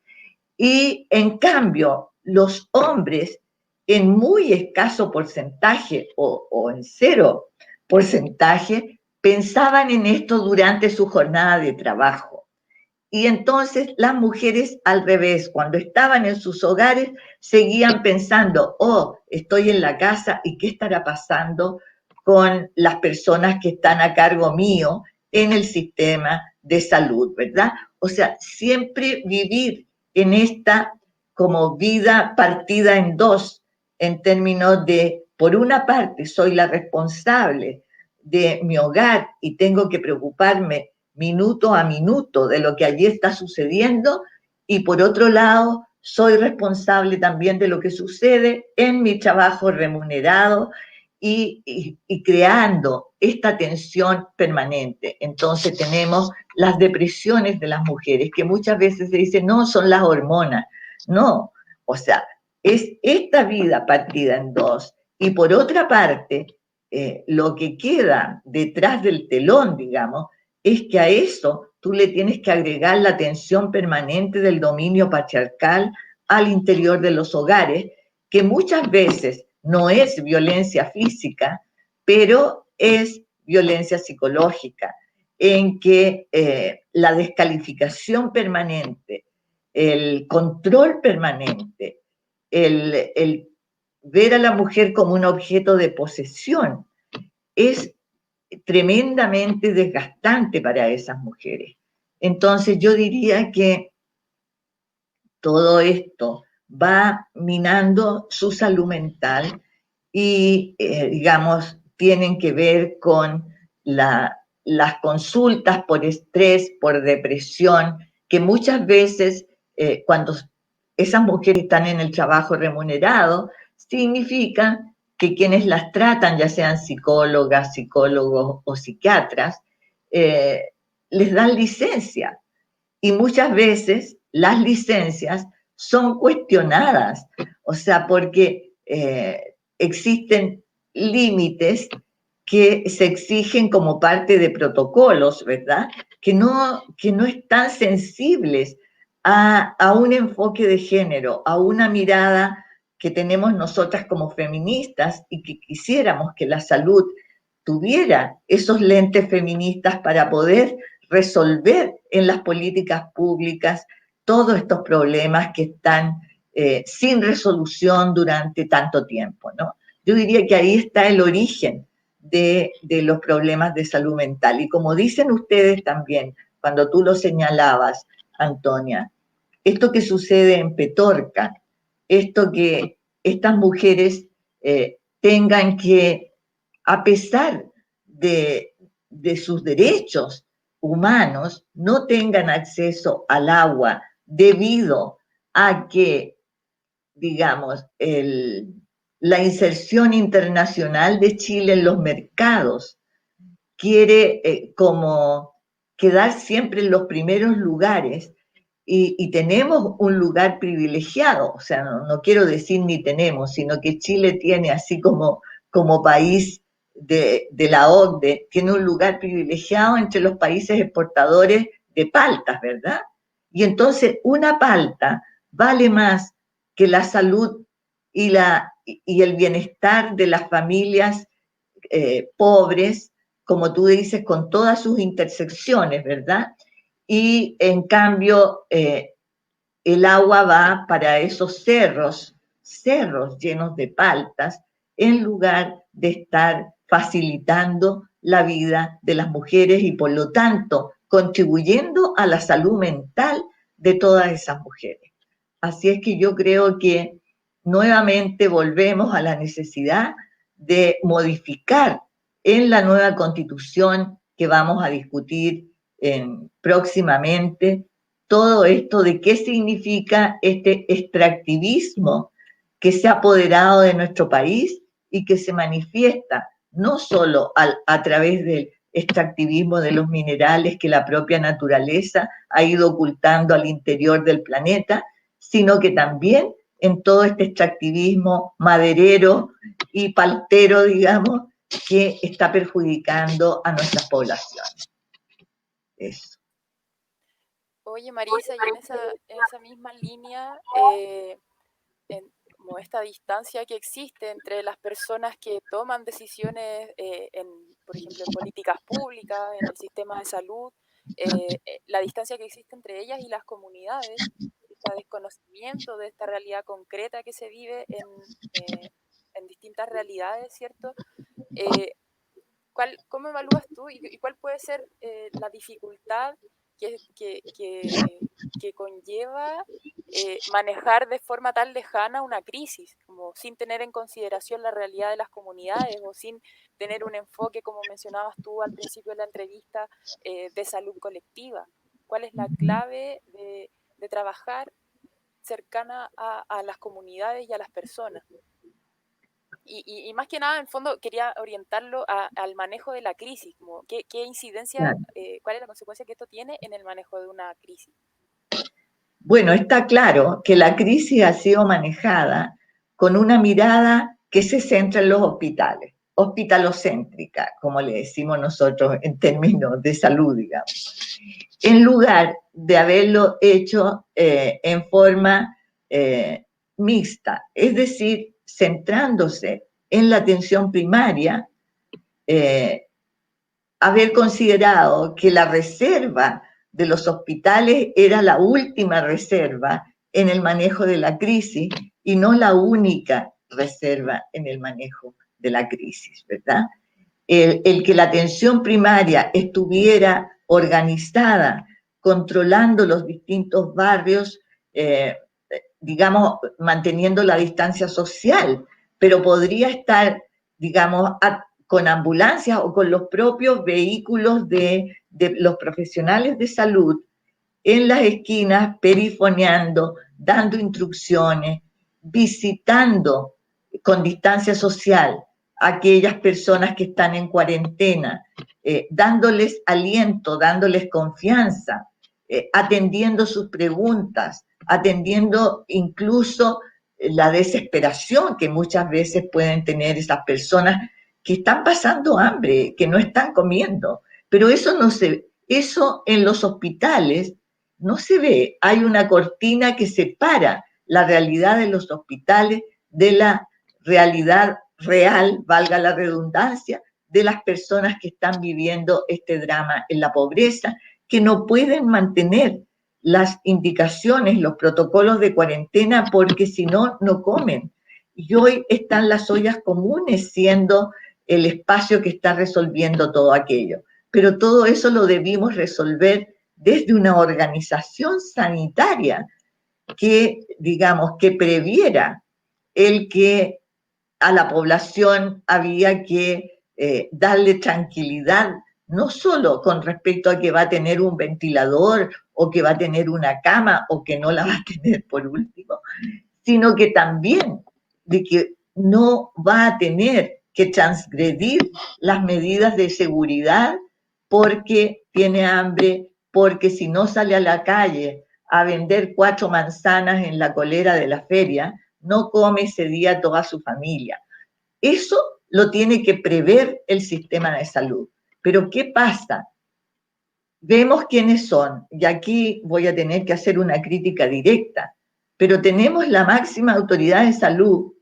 y en cambio los hombres en muy escaso porcentaje o en cero porcentaje pensaban en esto durante su jornada de trabajo. Y entonces las mujeres al revés, cuando estaban en sus hogares, seguían pensando, oh, estoy en la casa y qué estará pasando con las personas que están a cargo mío en el sistema de salud, ¿verdad? O sea, siempre vivir en esta como vida partida en dos, en términos de, por una parte, soy la responsable de mi hogar y tengo que preocuparme minuto a minuto de lo que allí está sucediendo, y por otro lado, soy responsable también de lo que sucede en mi trabajo remunerado y creando esta tensión permanente. Entonces tenemos las depresiones de las mujeres, que muchas veces se dice, no, son las hormonas. No, o sea, es esta vida partida en dos. Y por otra parte, lo que queda detrás del telón, digamos, es que a eso tú le tienes que agregar la tensión permanente del dominio patriarcal al interior de los hogares, que muchas veces no es violencia física, pero es violencia psicológica, en que la descalificación permanente, el control permanente, el ver a la mujer como un objeto de posesión, es tremendamente desgastante para esas mujeres. Entonces yo diría que todo esto va minando su salud mental y, digamos, tienen que ver con las consultas por estrés, por depresión, que muchas veces cuando esas mujeres están en el trabajo remunerado, significa que quienes las tratan, ya sean psicólogas, psicólogos o psiquiatras, eh, les dan licencia y muchas veces las licencias son cuestionadas, o sea, porque existen límites que se exigen como parte de protocolos, ¿verdad? Que no están sensibles a un enfoque de género, a una mirada que tenemos nosotras como feministas y que quisiéramos que la salud tuviera esos lentes feministas para poder resolver en las políticas públicas todos estos problemas que están sin resolución durante tanto tiempo, ¿no? Yo diría que ahí está el origen de los problemas de salud mental. Y como dicen ustedes también, cuando tú lo señalabas, Antonia, esto que sucede en Petorca, esto que estas mujeres tengan que, a pesar de sus derechos humanos, no tengan acceso al agua debido a que, digamos, la inserción internacional de Chile en los mercados quiere como quedar siempre en los primeros lugares y tenemos un lugar privilegiado, o sea, no quiero decir ni tenemos, sino que Chile tiene así como país de la OCDE, tiene un lugar privilegiado entre los países exportadores de paltas, ¿verdad? Y entonces una palta vale más que la salud y el bienestar de las familias pobres, como tú dices, con todas sus intersecciones, ¿verdad? Y en cambio, el agua va para esos cerros llenos de paltas, en lugar de estar facilitando la vida de las mujeres y por lo tanto contribuyendo a la salud mental de todas esas mujeres. Así es que yo creo que nuevamente volvemos a la necesidad de modificar en la nueva constitución que vamos a discutir próximamente todo esto de qué significa este extractivismo que se ha apoderado de nuestro país y que se manifiesta no solo a través del extractivismo de los minerales que la propia naturaleza ha ido ocultando al interior del planeta, sino que también en todo este extractivismo maderero y paltero, digamos, que está perjudicando a nuestras poblaciones. Eso. Oye, Marisa, y en esa misma línea, como esta distancia que existe entre las personas que toman decisiones, por ejemplo, en políticas públicas, en el sistema de salud, la distancia que existe entre ellas y las comunidades, este desconocimiento de esta realidad concreta que se vive en distintas realidades, ¿cierto? Eh, ¿Cómo evalúas tú y cuál puede ser la dificultad que, que, que, que conlleva manejar de forma tan lejana una crisis, como sin tener en consideración la realidad de las comunidades o sin tener un enfoque, como mencionabas tú al principio de la entrevista, de salud colectiva? ¿Cuál es la clave de trabajar cercana a las comunidades y a las personas. Y más que nada, en el fondo, quería orientarlo al manejo de la crisis, como qué incidencia, Claro. cuál es la consecuencia que esto tiene en el manejo de una crisis. Bueno, está claro que la crisis ha sido manejada con una mirada que se centra en los hospitales, hospitalocéntrica, como le decimos nosotros en términos de salud, digamos, en lugar de haberlo hecho en forma mixta, es decir, centrándose en la atención primaria, haber considerado que la reserva de los hospitales era la última reserva en el manejo de la crisis y no la única reserva en el manejo de la crisis, ¿verdad? El que la atención primaria estuviera organizada, controlando los distintos barrios, digamos, manteniendo la distancia social, pero podría estar, digamos, con ambulancias o con los propios vehículos de los profesionales de salud en las esquinas, perifoneando, dando instrucciones, visitando con distancia social a aquellas personas que están en cuarentena, dándoles aliento, dándoles confianza, atendiendo sus preguntas, atendiendo incluso la desesperación que muchas veces pueden tener esas personas que están pasando hambre, que no están comiendo. Pero eso en los hospitales no se ve. Hay una cortina que separa la realidad de los hospitales de la realidad real, valga la redundancia, de las personas que están viviendo este drama en la pobreza, que no pueden mantener las indicaciones, los protocolos de cuarentena, porque si no, no comen. Y hoy están las ollas comunes siendo el espacio que está resolviendo todo aquello. Pero todo eso lo debimos resolver desde una organización sanitaria que, digamos, que previera el que a la población había que darle tranquilidad, no solo con respecto a que va a tener un ventilador o que va a tener una cama o que no la va a tener por último, sino que también de que no va a tener que transgredir las medidas de seguridad porque tiene hambre, porque si no sale a la calle a vender 4 manzanas en la colera de la feria, no come ese día toda su familia. Eso lo tiene que prever el sistema de salud. Pero ¿qué pasa? Vemos quiénes son, y aquí voy a tener que hacer una crítica directa, pero tenemos la máxima autoridad de salud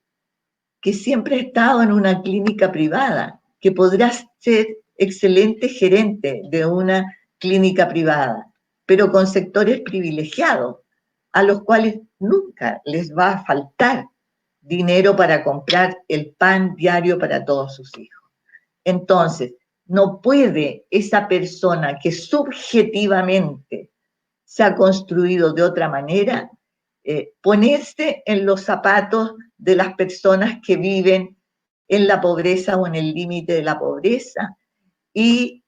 que siempre ha estado en una clínica privada, que podrá ser excelente gerente de una clínica privada, pero con sectores privilegiados, a los cuales nunca les va a faltar dinero para comprar el pan diario para todos sus hijos. Entonces, no puede esa persona que subjetivamente se ha construido de otra manera, ponerse en los zapatos de las personas que viven en la pobreza o en el límite de la pobreza y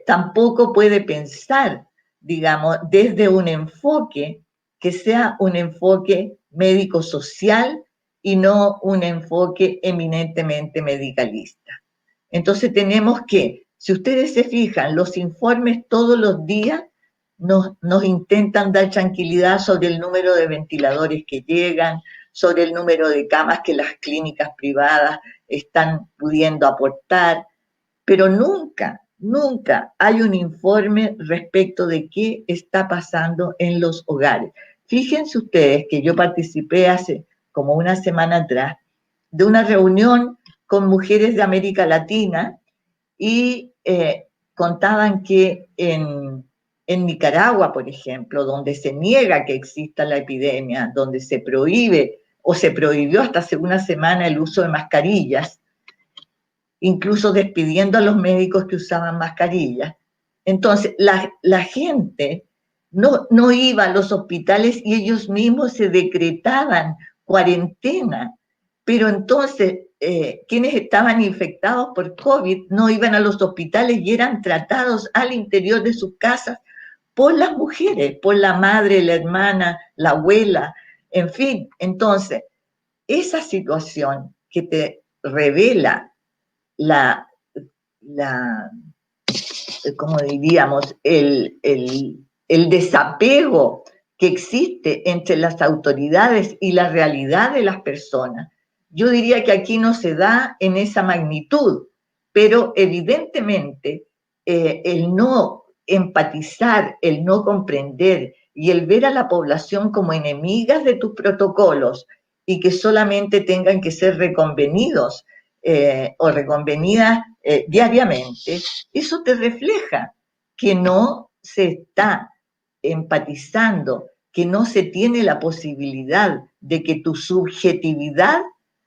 tampoco puede pensar, digamos, desde un enfoque que sea un enfoque médico-social y no un enfoque eminentemente medicalista. Entonces tenemos que, si ustedes se fijan, los informes todos los días nos intentan dar tranquilidad sobre el número de ventiladores que llegan, sobre el número de camas que las clínicas privadas están pudiendo aportar, pero nunca, nunca hay un informe respecto de qué está pasando en los hogares. Fíjense ustedes que yo participé hace como una semana atrás de una reunión con mujeres de América Latina y contaban que en Nicaragua, por ejemplo, donde se niega que exista la epidemia, donde se prohíbe o se prohibió hasta hace una semana el uso de mascarillas, incluso despidiendo a los médicos que usaban mascarillas. Entonces, la gente no iba a los hospitales y ellos mismos se decretaban cuarentena, pero entonces quienes estaban infectados por COVID no iban a los hospitales y eran tratados al interior de sus casas por las mujeres, por la madre, la hermana, la abuela, en fin. Entonces, esa situación que te revela la como diríamos, el desapego que existe entre las autoridades y la realidad de las personas. Yo diría que aquí no se da en esa magnitud, pero evidentemente el no empatizar, el no comprender y el ver a la población como enemigas de tus protocolos y que solamente tengan que ser reconvenidos o reconvenidas diariamente, eso te refleja que no se está empatizando, que no se tiene la posibilidad de que tu subjetividad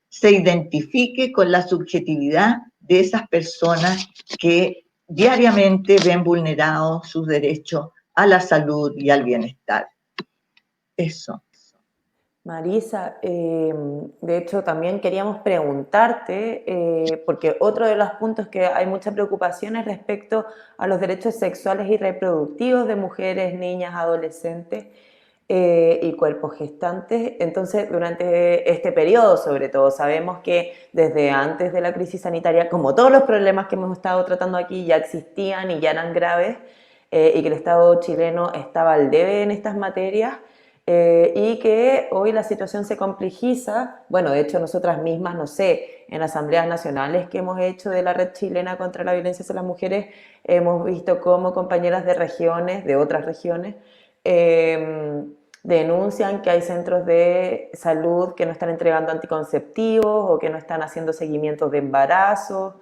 se identifique con la subjetividad de esas personas que diariamente ven vulnerados sus derechos a la salud y al bienestar. Eso. Marisa, de hecho también queríamos preguntarte, porque otro de los puntos que hay mucha preocupación es respecto a los derechos sexuales y reproductivos de mujeres, niñas, adolescentes y cuerpos gestantes. Entonces, durante este periodo, sobre todo, sabemos que desde antes de la crisis sanitaria, como todos los problemas que hemos estado tratando aquí ya existían y ya eran graves, y que el Estado chileno estaba al debe en estas materias. Y que hoy la situación se complejiza. Bueno, de hecho nosotras mismas, no sé, en asambleas nacionales que hemos hecho de la Red Chilena contra la Violencia hacia las Mujeres, hemos visto cómo compañeras de regiones, de otras regiones, denuncian que hay centros de salud que no están entregando anticonceptivos o que no están haciendo seguimientos de embarazo.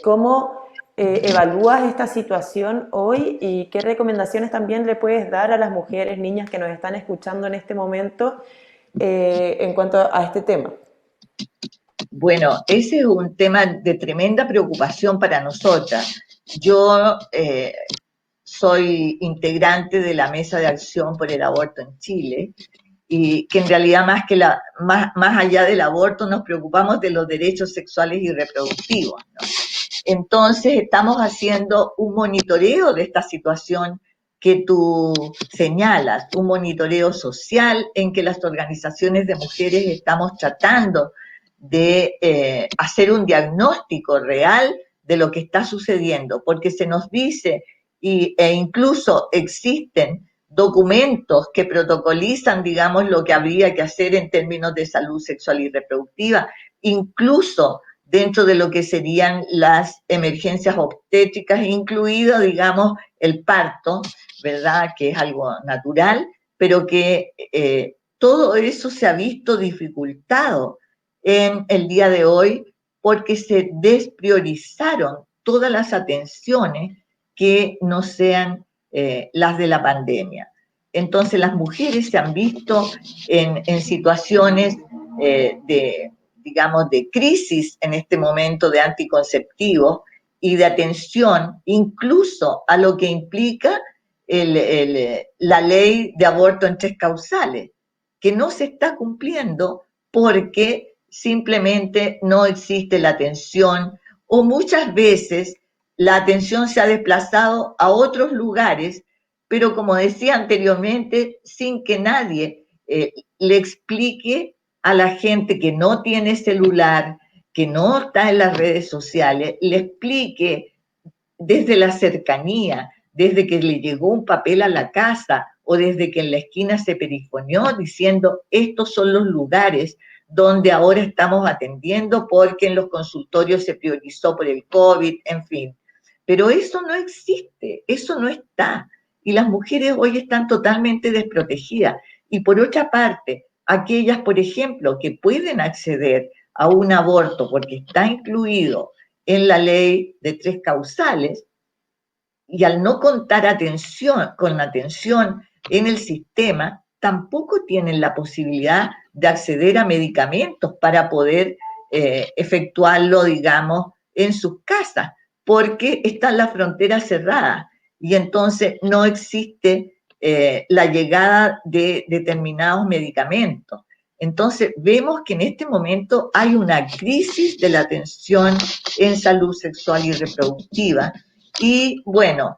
¿Cómo evalúas esta situación hoy y qué recomendaciones también le puedes dar a las mujeres, niñas que nos están escuchando en este momento en cuanto a este tema? Bueno, ese es un tema de tremenda preocupación para nosotras. Yo soy integrante de la Mesa de Acción por el Aborto en Chile y que en realidad más allá del aborto nos preocupamos de los derechos sexuales y reproductivos, ¿no? Entonces estamos haciendo un monitoreo de esta situación que tú señalas, un monitoreo social en que las organizaciones de mujeres estamos tratando de hacer un diagnóstico real de lo que está sucediendo, porque se nos dice e incluso existen documentos que protocolizan, digamos, lo que habría que hacer en términos de salud sexual y reproductiva, incluso dentro de lo que serían las emergencias obstétricas, incluido, digamos, el parto, ¿verdad?, que es algo natural, pero que todo eso se ha visto dificultado en el día de hoy porque se despriorizaron todas las atenciones que no sean las de la pandemia. Entonces las mujeres se han visto en situaciones digamos, de crisis en este momento de anticonceptivos y de atención incluso a lo que implica la ley de aborto en 3 causales, que no se está cumpliendo porque simplemente no existe la atención o muchas veces la atención se ha desplazado a otros lugares, pero como decía anteriormente, sin que nadie le explique a la gente que no tiene celular, que no está en las redes sociales, le explique desde la cercanía, desde que le llegó un papel a la casa o desde que en la esquina se perifoneó diciendo estos son los lugares donde ahora estamos atendiendo porque en los consultorios se priorizó por el COVID, en fin. Pero eso no existe, eso no está. Y las mujeres hoy están totalmente desprotegidas. Y por otra parte, aquellas, por ejemplo, que pueden acceder a un aborto porque está incluido en la ley de 3 causales, y al no contar con atención en el sistema, tampoco tienen la posibilidad de acceder a medicamentos para poder efectuarlo, digamos, en sus casas, porque están las fronteras cerradas y entonces no existe la llegada de determinados medicamentos. Entonces vemos que en este momento hay una crisis de la atención en salud sexual y reproductiva y bueno,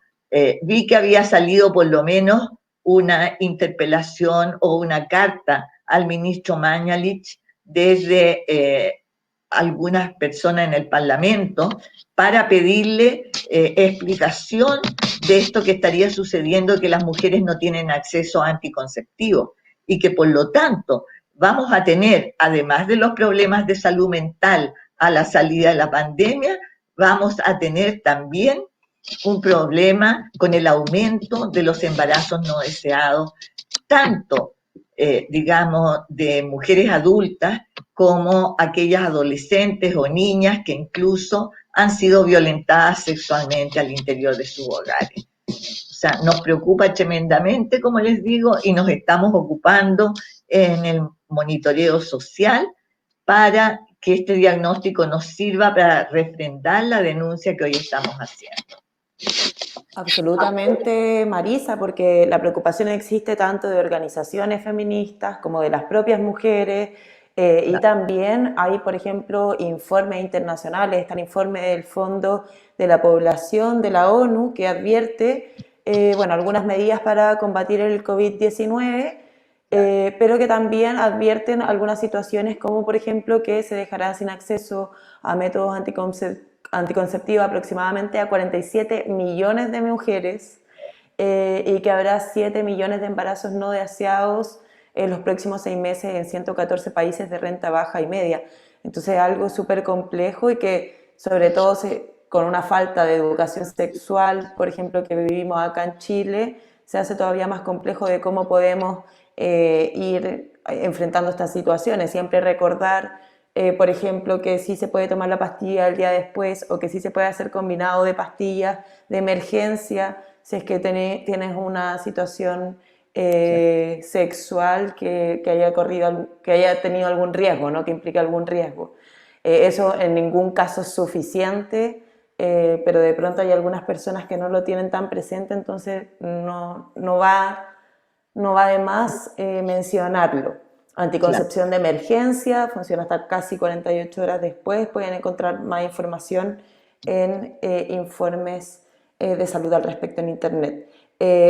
Vi que había salido por lo menos una interpelación o una carta al ministro Mañalich desde algunas personas en el Parlamento para pedirle explicación de esto que estaría sucediendo, que las mujeres no tienen acceso a anticonceptivos y que por lo tanto vamos a tener, además de los problemas de salud mental a la salida de la pandemia, vamos a tener también un problema con el aumento de los embarazos no deseados, tanto, digamos, de mujeres adultas como aquellas adolescentes o niñas que incluso han sido violentadas sexualmente al interior de sus hogares. O sea, nos preocupa tremendamente, como les digo, y nos estamos ocupando en el monitoreo social para que este diagnóstico nos sirva para refrendar la denuncia que hoy estamos haciendo. Absolutamente, Marisa, porque la preocupación existe tanto de organizaciones feministas como de las propias mujeres, y también hay, por ejemplo, informes internacionales. Está el informe del Fondo de la Población de la ONU que advierte bueno, algunas medidas para combatir el COVID-19, pero que también advierten algunas situaciones como, por ejemplo, que se dejará sin acceso a métodos anticonceptivos aproximadamente a 47 millones de mujeres, y que habrá 7 millones de embarazos no deseados en los próximos 6 meses en 114 países de renta baja y media. Entonces algo súper complejo y que sobre todo con una falta de educación sexual, por ejemplo, que vivimos acá en Chile, se hace todavía más complejo de cómo podemos ir enfrentando estas situaciones. Siempre recordar, por ejemplo, que sí se puede tomar la pastilla el día después, o que sí se puede hacer combinado de pastillas de emergencia si es que tienes una situación sexual que haya tenido algún riesgo, ¿no? Que implique algún riesgo. Eso en ningún caso es suficiente, pero de pronto hay algunas personas que no lo tienen tan presente, entonces no va de más mencionarlo. Anticoncepción de emergencia, funciona hasta casi 48 horas después. Pueden encontrar más información en informes de salud al respecto en internet.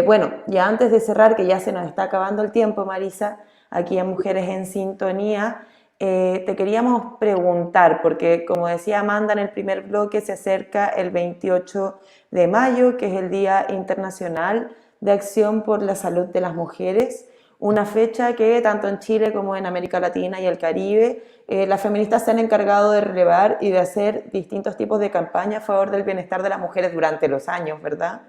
Bueno, ya antes de cerrar, que ya se nos está acabando el tiempo, Marisa, aquí en Mujeres en Sintonía, te queríamos preguntar, porque como decía Amanda en el primer bloque, se acerca el 28 de mayo, que es el Día Internacional de Acción por la Salud de las Mujeres, una fecha que tanto en Chile como en América Latina y el Caribe, las feministas se han encargado de relevar y de hacer distintos tipos de campañas a favor del bienestar de las mujeres durante los años, ¿verdad?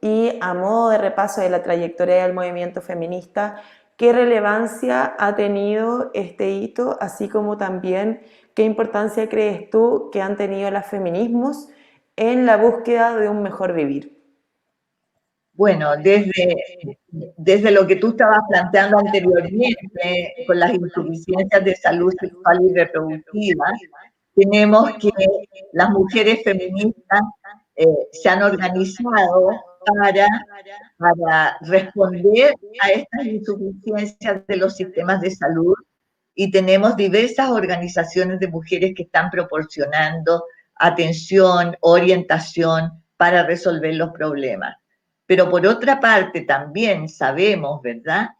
Y a modo de repaso de la trayectoria del movimiento feminista, ¿qué relevancia ha tenido este hito, así como también qué importancia crees tú que han tenido los feminismos en la búsqueda de un mejor vivir? Bueno, desde lo que tú estabas planteando anteriormente, con las insuficiencias de salud sexual y reproductiva, tenemos que las mujeres feministas se han organizado para responder a estas insuficiencias de los sistemas de salud, y tenemos diversas organizaciones de mujeres que están proporcionando atención, orientación para resolver los problemas. Pero por otra parte también sabemos, ¿verdad?,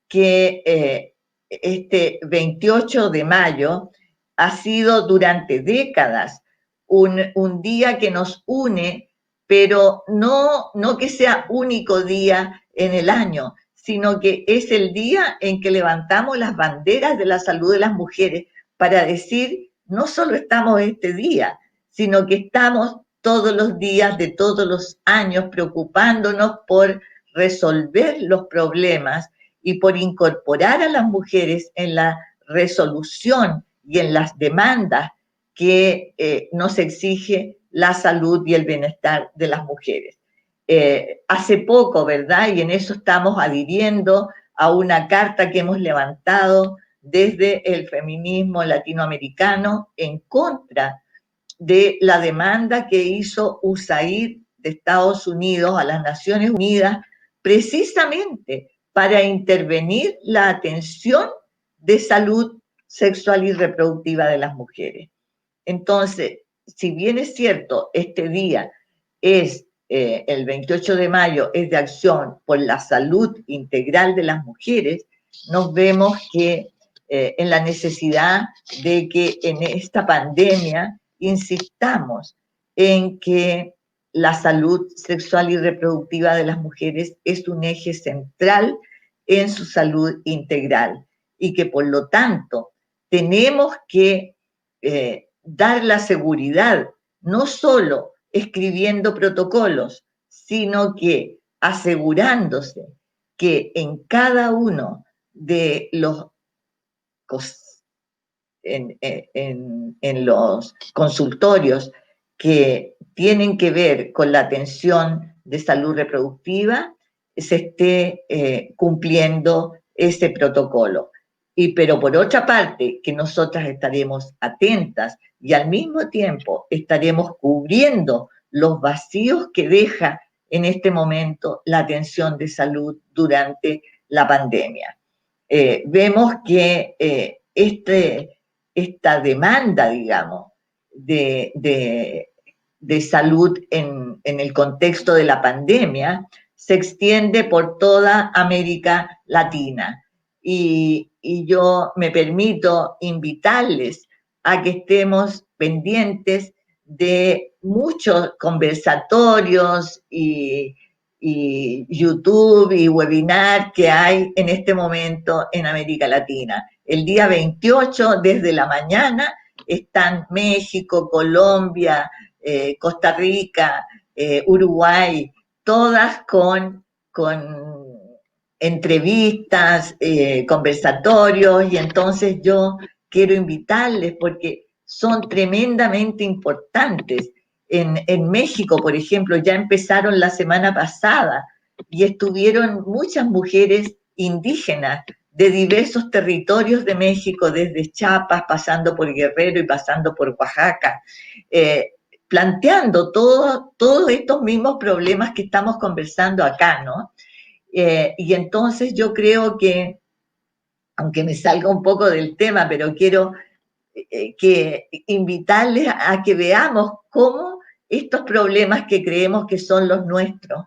que este 28 de mayo ha sido durante décadas un día que nos une, pero no que sea único día en el año, sino que es el día en que levantamos las banderas de la salud de las mujeres para decir, no solo estamos este día, sino que estamos todos los días de todos los años preocupándonos por resolver los problemas y por incorporar a las mujeres en la resolución y en las demandas que nos exige la salud y el bienestar de las mujeres. Hace poco, ¿verdad? Y en eso estamos adhiriendo a una carta que hemos levantado desde el feminismo latinoamericano en contra de la demanda que hizo USAID de Estados Unidos a las Naciones Unidas, precisamente para intervenir la atención de salud sexual y reproductiva de las mujeres. Entonces, si bien es cierto, este día es el 28 de mayo es de acción por la salud integral de las mujeres, nos vemos que en la necesidad de que en esta pandemia insistamos en que la salud sexual y reproductiva de las mujeres es un eje central en su salud integral y que por lo tanto tenemos que dar la seguridad, no solo escribiendo protocolos, sino que asegurándose que en cada uno de los en los consultorios que tienen que ver con la atención de salud reproductiva se esté cumpliendo ese protocolo. Pero por otra parte, que nosotras estaremos atentas y al mismo tiempo estaremos cubriendo los vacíos que deja en este momento la atención de salud durante la pandemia. Vemos que esta demanda, digamos, de salud en el contexto de la pandemia se extiende por toda América Latina. Y yo me permito invitarles a que estemos pendientes de muchos conversatorios y YouTube y webinar que hay en este momento en América Latina. El día 28, desde la mañana, están México, Colombia, Costa Rica, Uruguay, todas con entrevistas, conversatorios, y entonces yo quiero invitarles porque son tremendamente importantes. En México, por ejemplo, ya empezaron la semana pasada y estuvieron muchas mujeres indígenas de diversos territorios de México, desde Chiapas, pasando por Guerrero y pasando por Oaxaca, planteando todos estos mismos problemas que estamos conversando acá, ¿no? Y entonces yo creo que, aunque me salga un poco del tema, pero quiero que invitarles a que veamos cómo estos problemas que creemos que son los nuestros,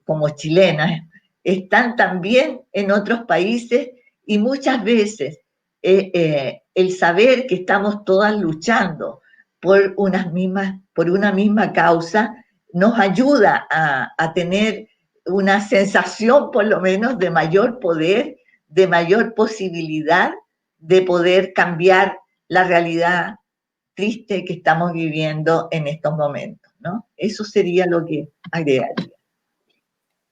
como chilenas, están también en otros países, y muchas veces el saber que estamos todas luchando por una misma causa nos ayuda a tener una sensación por lo menos de mayor poder, de mayor posibilidad de poder cambiar la realidad triste que estamos viviendo en estos momentos, ¿no? Eso sería lo que agregaría.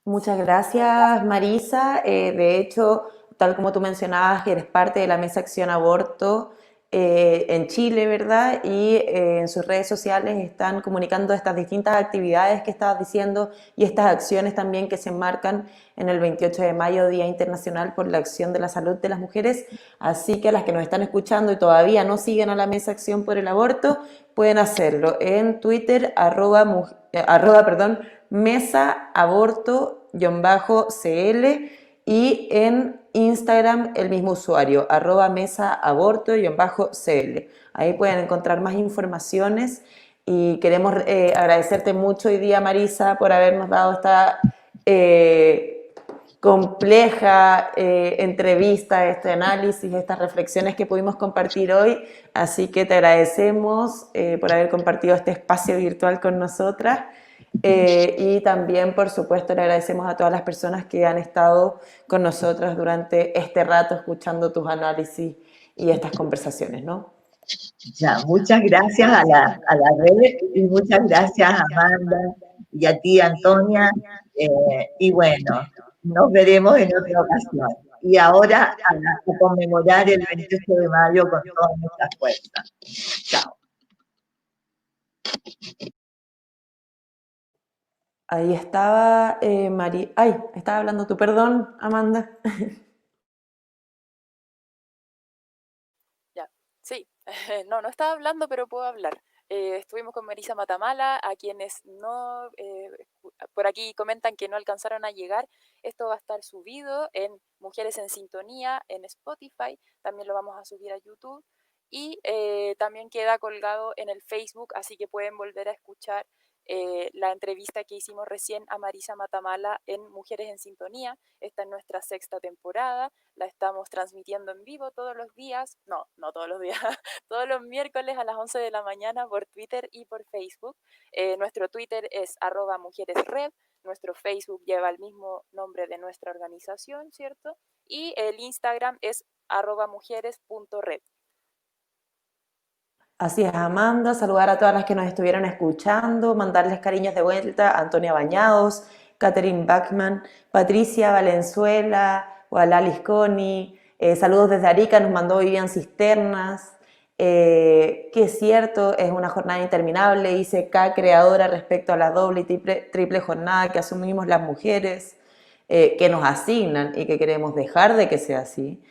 Muchas gracias, Marisa. De hecho, tal como tú mencionabas, que eres parte de la Mesa Acción Aborto en Chile, ¿verdad? Y en sus redes sociales están comunicando estas distintas actividades que estabas diciendo y estas acciones también que se enmarcan en el 28 de mayo, Día Internacional por la Acción de la Salud de las Mujeres. Así que las que nos están escuchando y todavía no siguen a la Mesa Acción por el Aborto, pueden hacerlo en Twitter, Mesa Aborto-CL, y en Instagram el mismo usuario, @Mesa Aborto-CL. Ahí pueden encontrar más informaciones y queremos agradecerte mucho hoy día, Marisa, por habernos dado esta compleja entrevista, este análisis, estas reflexiones que pudimos compartir hoy. Así que te agradecemos por haber compartido este espacio virtual con nosotras. Y también, por supuesto, le agradecemos a todas las personas que han estado con nosotras durante este rato escuchando tus análisis y estas conversaciones, ¿no? Ya, muchas gracias a la red, y muchas gracias a Amanda y a ti, Antonia. Y bueno, nos veremos en otra ocasión. Y ahora a conmemorar el 28 de mayo con todas nuestras fuerzas. Chao. Ahí estaba María. Ay, estaba hablando tú, perdón, Amanda. Ya, sí. No estaba hablando, pero puedo hablar. Estuvimos con Marisa Matamala, a quienes no, por aquí comentan que no alcanzaron a llegar. Esto va a estar subido en Mujeres en Sintonía, en Spotify, también lo vamos a subir a YouTube, y también queda colgado en el Facebook, así que pueden volver a escuchar la entrevista que hicimos recién a Marisa Matamala en Mujeres en Sintonía. Esta es nuestra 6ª temporada, la estamos transmitiendo en vivo todos los días, no todos los días, todos los miércoles a las 11 de la mañana por Twitter y por Facebook. Nuestro Twitter es @mujeresred, nuestro Facebook lleva el mismo nombre de nuestra organización, ¿cierto? Y el Instagram es @mujeres.red. Así es, Amanda, saludar a todas las que nos estuvieron escuchando, mandarles cariños de vuelta a Antonia Bañados, Catherine Bachman, Patricia Valenzuela, Gualalis Coni, saludos desde Arica, nos mandó Vivian Cisternas, que es cierto, es una jornada interminable, dice K, creadora respecto a la doble y triple jornada que asumimos las mujeres, que nos asignan y que queremos dejar de que sea así.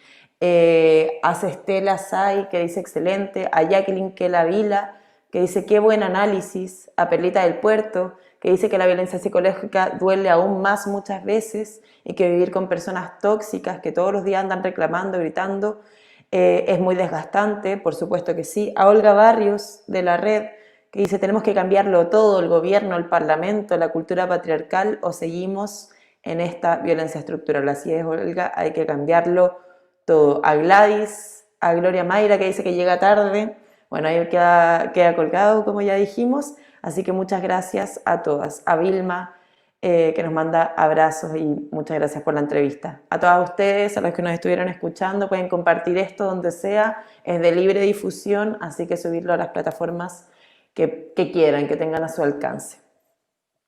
A Estela Sai, que dice excelente, a Jacqueline Kela Vila, que dice qué buen análisis, a Perlita del Puerto, que dice que la violencia psicológica duele aún más muchas veces y que vivir con personas tóxicas que todos los días andan reclamando, gritando, es muy desgastante, por supuesto que sí. A Olga Barrios, de la red, que dice tenemos que cambiarlo todo, el gobierno, el parlamento, la cultura patriarcal, o seguimos en esta violencia estructural. Así es, Olga, hay que cambiarlo todo. A Gladys, a Gloria Mayra, que dice que llega tarde, bueno, ahí queda colgado, como ya dijimos, así que muchas gracias a todas. A Vilma, que nos manda abrazos y muchas gracias por la entrevista. A todas ustedes, a los que nos estuvieron escuchando, pueden compartir esto donde sea, es de libre difusión, así que subirlo a las plataformas que quieran, que tengan a su alcance.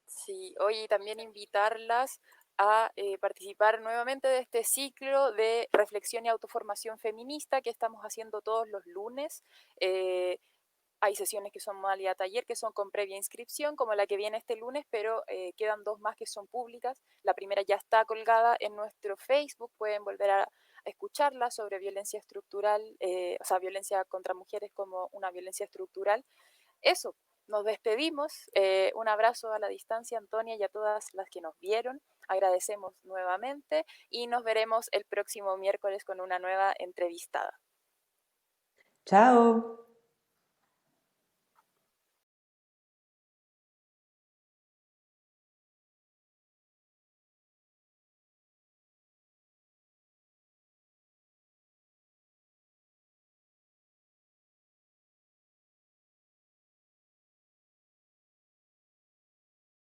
Sí, oye, y también invitarlas a participar nuevamente de este ciclo de reflexión y autoformación feminista que estamos haciendo todos los lunes. Hay sesiones que son modalidad taller, que son con previa inscripción, como la que viene este lunes, pero quedan 2 más que son públicas. La primera ya está colgada en nuestro Facebook, pueden volver a escucharla sobre violencia estructural, o sea, violencia contra mujeres como una violencia estructural. Eso, nos despedimos. Un abrazo a la distancia, Antonia, y a todas las que nos vieron. Agradecemos nuevamente y nos veremos el próximo miércoles con una nueva entrevistada. Chao.